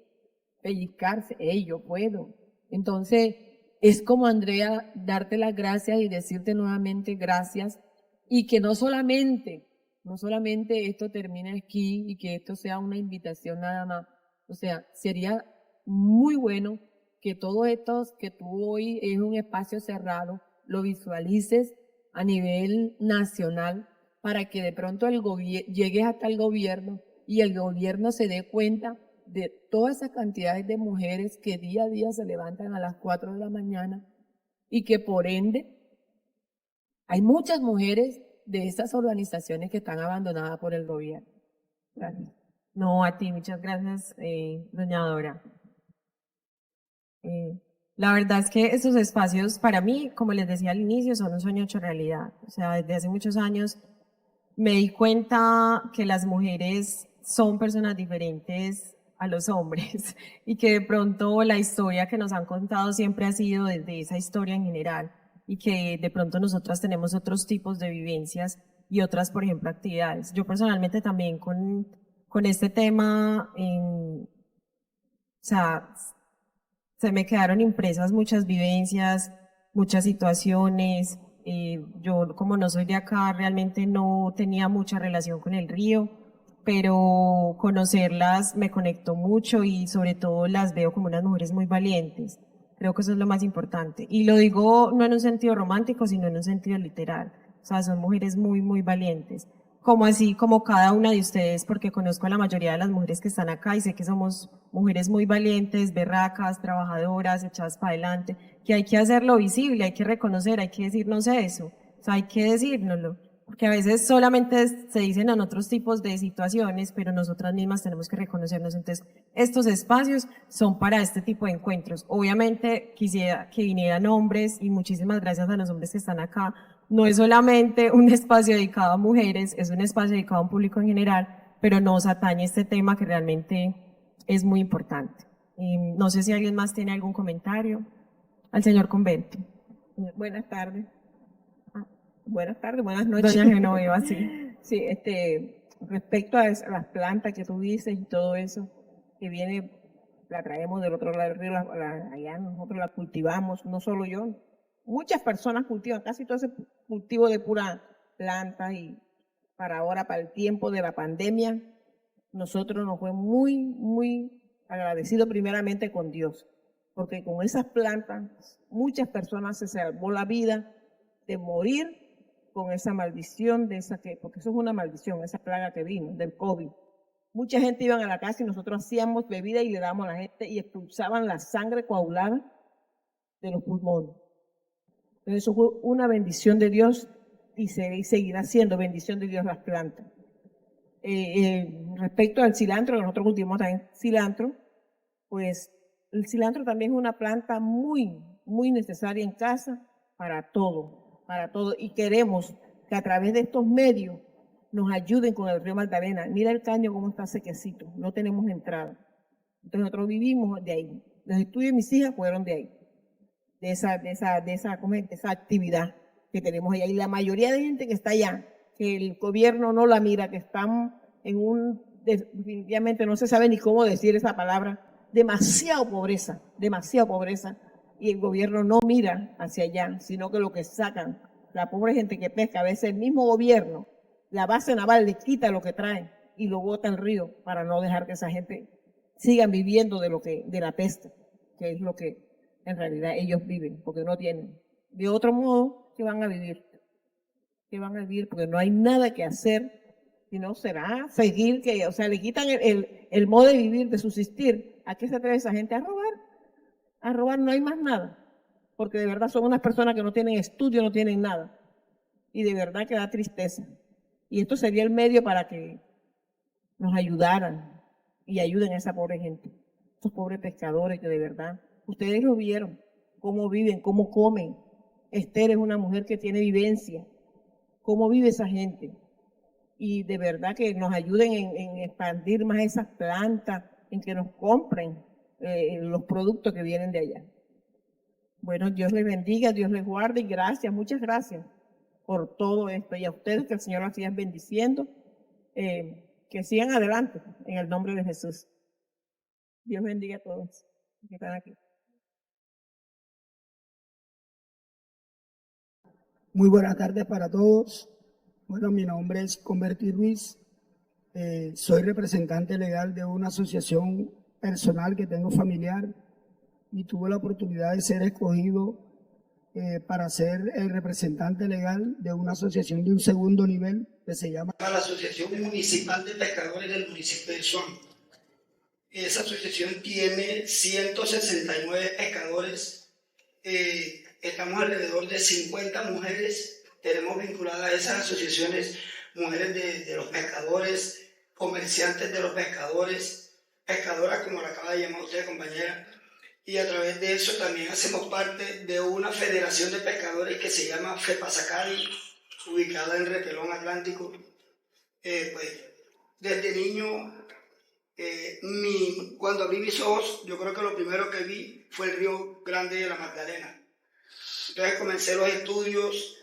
pellizcarse, hey, yo puedo. Entonces, es como, Andrea, darte las gracias y decirte nuevamente gracias y que no solamente esto termine aquí y que esto sea una invitación nada más. O sea, sería muy bueno que todo esto que tú hoy es un espacio cerrado, lo visualices a nivel nacional para que de pronto llegues hasta el gobierno y el gobierno se dé cuenta de todas esas cantidades de mujeres que día a día se levantan a las 4 de la mañana y que por ende hay muchas mujeres de estas organizaciones que están abandonadas por el gobierno. Gracias. No, a ti, muchas gracias, doña Dora. La verdad es que estos espacios para mí, como les decía al inicio, son un sueño hecho realidad. O sea, desde hace muchos años me di cuenta que las mujeres son personas diferentes a los hombres y que de pronto la historia que nos han contado siempre ha sido desde esa historia en general y que de pronto nosotras tenemos otros tipos de vivencias y otras, por ejemplo, actividades. Yo personalmente también con este tema, o sea, se me quedaron impresas muchas vivencias, muchas situaciones. Yo, como no soy de acá, realmente no tenía mucha relación con el río, pero conocerlas me conectó mucho y sobre todo las veo como unas mujeres muy valientes. Creo que eso es lo más importante. Y lo digo no en un sentido romántico, sino en un sentido literal. O sea, son mujeres muy, muy valientes. Como así, como cada una de ustedes, porque conozco a la mayoría de las mujeres que están acá y sé que somos mujeres muy valientes, berracas, trabajadoras, echadas para adelante, que hay que hacerlo visible, hay que reconocer, hay que decirnos eso. O sea, hay que decírnoslo. Porque a veces solamente se dicen en otros tipos de situaciones, pero nosotras mismas tenemos que reconocernos. Entonces, estos espacios son para este tipo de encuentros. Obviamente quisiera que vinieran hombres y muchísimas gracias a los hombres que están acá. No es solamente un espacio dedicado a mujeres, es un espacio dedicado a un público en general, pero nos atañe este tema que realmente es muy importante. No sé si alguien más tiene algún comentario. Al señor Convento. Buenas tardes. Buenas tardes, buenas noches. Doña Genoveva, sí. Sí, respecto a las plantas que tú dices y todo eso, que viene la traemos del otro lado del río, allá nosotros la cultivamos, no solo yo, muchas personas cultivan casi todo ese cultivo de pura planta y para ahora, para el tiempo de la pandemia, nosotros nos fue muy agradecido primeramente con Dios, porque con esas plantas muchas personas se salvó la vida de morir con esa maldición porque eso es una maldición, esa plaga que vino del COVID. Mucha gente iba a la casa y nosotros hacíamos bebida y le dábamos a la gente y expulsaban la sangre coagulada de los pulmones. Entonces eso fue una bendición de Dios y seguirá siendo bendición de Dios las plantas. Respecto al cilantro, nosotros cultivamos también cilantro, pues el cilantro también es una planta muy necesaria en casa para todo, y queremos que a través de estos medios nos ayuden con el río Magdalena. Mira el caño cómo está sequecito, no tenemos entrada. Entonces nosotros vivimos de ahí. Los estudios de mis hijas fueron de ahí, de esa actividad que tenemos allá. Y la mayoría de gente que está allá, que el gobierno no la mira, que están definitivamente no se sabe ni cómo decir esa palabra, demasiada pobreza, y el gobierno no mira hacia allá, sino que lo que sacan, la pobre gente que pesca, a veces el mismo gobierno, la base naval le quita lo que trae y lo bota al río para no dejar que esa gente sigan viviendo de la pesca, que es lo que en realidad ellos viven, porque no tienen. De otro modo, ¿qué van a vivir? Porque no hay nada que hacer, sino será seguir, le quitan el modo de vivir, de subsistir. ¿A qué se atreve esa gente? A robar. A robar, no hay más nada, porque de verdad son unas personas que no tienen estudio, no tienen nada. Y de verdad que da tristeza. Y esto sería el medio para que nos ayudaran y ayuden a esa pobre gente, esos pobres pescadores que de verdad, ustedes lo vieron, cómo viven, cómo comen. Esther es una mujer que tiene vivencia, cómo vive esa gente. Y de verdad que nos ayuden en expandir más esas plantas, en que nos compren los productos que vienen de allá. Bueno, Dios les bendiga, Dios les guarde y gracias, muchas gracias por todo esto. Y a ustedes que el Señor las siga bendiciendo, que sigan adelante en el nombre de Jesús. Dios bendiga a todos que están aquí. Muy buenas tardes para todos. Bueno, mi nombre es Converti Ruiz. Soy representante legal de una asociación personal que tengo familiar y tuve la oportunidad de ser escogido para ser el representante legal de una asociación de un segundo nivel que se llama la Asociación Municipal de Pescadores del municipio de Suán. Esa asociación tiene 169 pescadores, estamos alrededor de 50 mujeres, tenemos vinculadas a esas asociaciones mujeres de los pescadores, comerciantes de los pescadores, pescadoras como la acaba de llamar usted, compañera, y a través de eso también hacemos parte de una federación de pescadores que se llama FEPASACARI, ubicada en Repelón Atlántico. Pues desde niño, cuando abrí mis ojos, yo creo que lo primero que vi fue el río Grande de la Magdalena. Entonces comencé los estudios,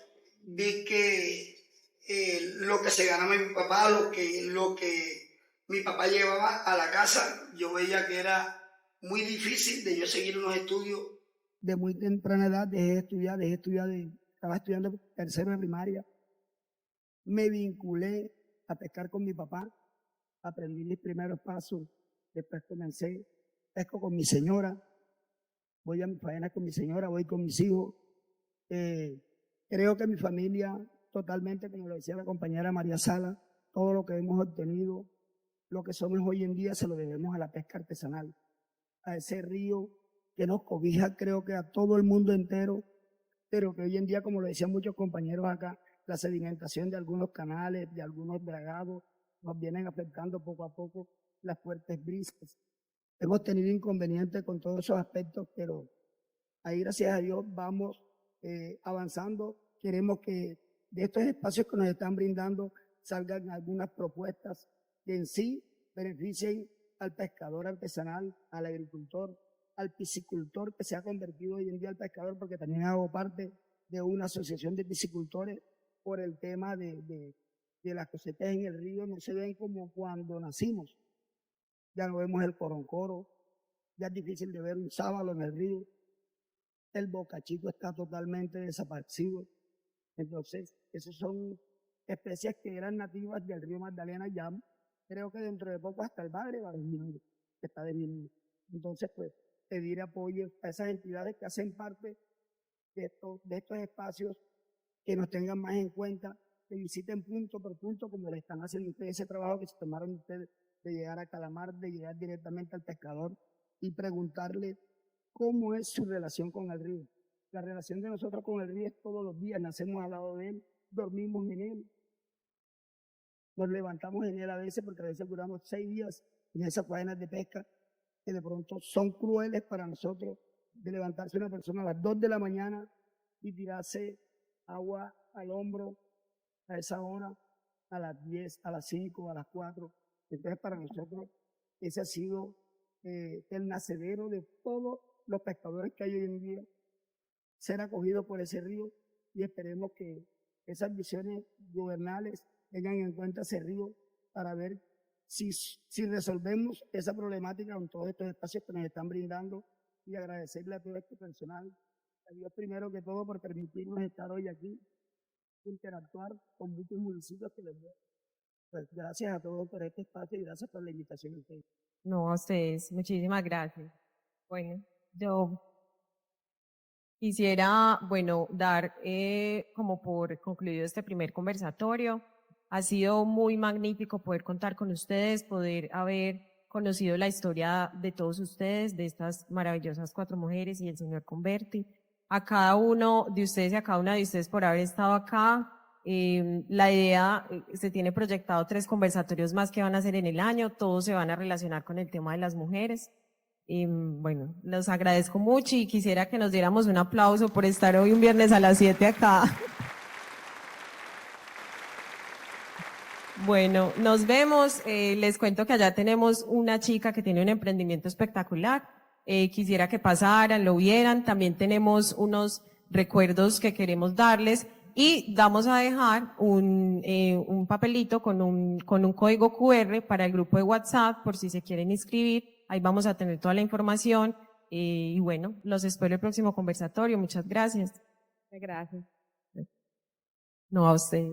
vi que lo que se ganaba mi papá, lo que mi papá llevaba a la casa, yo veía que era muy difícil de yo seguir unos estudios. De muy temprana edad dejé de estudiar, estaba estudiando tercero de primaria. Me vinculé a pescar con mi papá, aprendí mis primeros pasos, después comencé, pesco con mi señora, voy a mi faena con mi señora, voy con mis hijos. Creo que mi familia totalmente, como lo decía la compañera María Sala, todo lo que hemos obtenido, lo que somos hoy en día se lo debemos a la pesca artesanal, a ese río que nos cobija, creo que a todo el mundo entero, pero que hoy en día, como lo decían muchos compañeros acá, la sedimentación de algunos canales, de algunos dragados, nos vienen afectando poco a poco las fuertes brisas. Hemos tenido inconvenientes con todos esos aspectos, pero ahí, gracias a Dios, vamos avanzando. Queremos que de estos espacios que nos están brindando salgan algunas propuestas que en sí beneficien al pescador artesanal, al agricultor, al piscicultor, que se ha convertido hoy en día al pescador, porque también hago parte de una asociación de piscicultores por el tema de las cosechas en el río. No se ven como cuando nacimos. Ya no vemos el coroncoro, Ya es difícil de ver un sábalo en el río. El bocachico está totalmente desaparecido. Entonces, esas son especies que eran nativas del río Magdalena. Ya creo que dentro de poco hasta el bagre va a disminuir, está disminuyendo. Entonces, pues, pedir apoyo a esas entidades que hacen parte de estos espacios, que nos tengan más en cuenta, que visiten punto por punto, como le están haciendo ustedes, ese trabajo que se tomaron ustedes de llegar a Calamar, de llegar directamente al pescador y preguntarle cómo es su relación con el río. La relación de nosotros con el río es todos los días, nacemos al lado de él, dormimos en él, nos levantamos en él a veces, porque a veces duramos 6 días en esas faenas de pesca, que de pronto son crueles para nosotros, de levantarse una persona a las 2 de la mañana y tirarse agua al hombro a esa hora, a las 10, a las 5, a las 4. Entonces, para nosotros, ese ha sido el nacedero de todos los pescadores que hay hoy en día, ser acogido por ese río, y esperemos que esas visiones gubernales tengan en cuenta ese río para ver si resolvemos esa problemática con todos estos espacios que nos están brindando, y agradecerle a todo este personal, a Dios primero que todo por permitirnos estar hoy aquí, interactuar con muchos municipios que les doy. Pues gracias a todos por este espacio y gracias por la invitación a ustedes. No, a ustedes, muchísimas gracias. Bueno, yo quisiera, bueno, dar como por concluido este primer conversatorio. Ha sido muy magnífico poder contar con ustedes, poder haber conocido la historia de todos ustedes, de estas maravillosas 4 mujeres y el señor Converti. A cada uno de ustedes y a cada una de ustedes por haber estado acá. La idea, se tiene proyectado 3 conversatorios más que van a hacer en el año, todos se van a relacionar con el tema de las mujeres. Bueno, los agradezco mucho y quisiera que nos diéramos un aplauso por estar hoy un viernes a las 7 acá. Bueno, nos vemos. Les cuento que allá tenemos una chica que tiene un emprendimiento espectacular. Quisiera que pasaran, lo vieran. También tenemos unos recuerdos que queremos darles. Y vamos a dejar un papelito con un código QR para el grupo de WhatsApp por si se quieren inscribir. Ahí vamos a tener toda la información. Y bueno, los espero el próximo conversatorio. Muchas gracias. Gracias. No, a usted.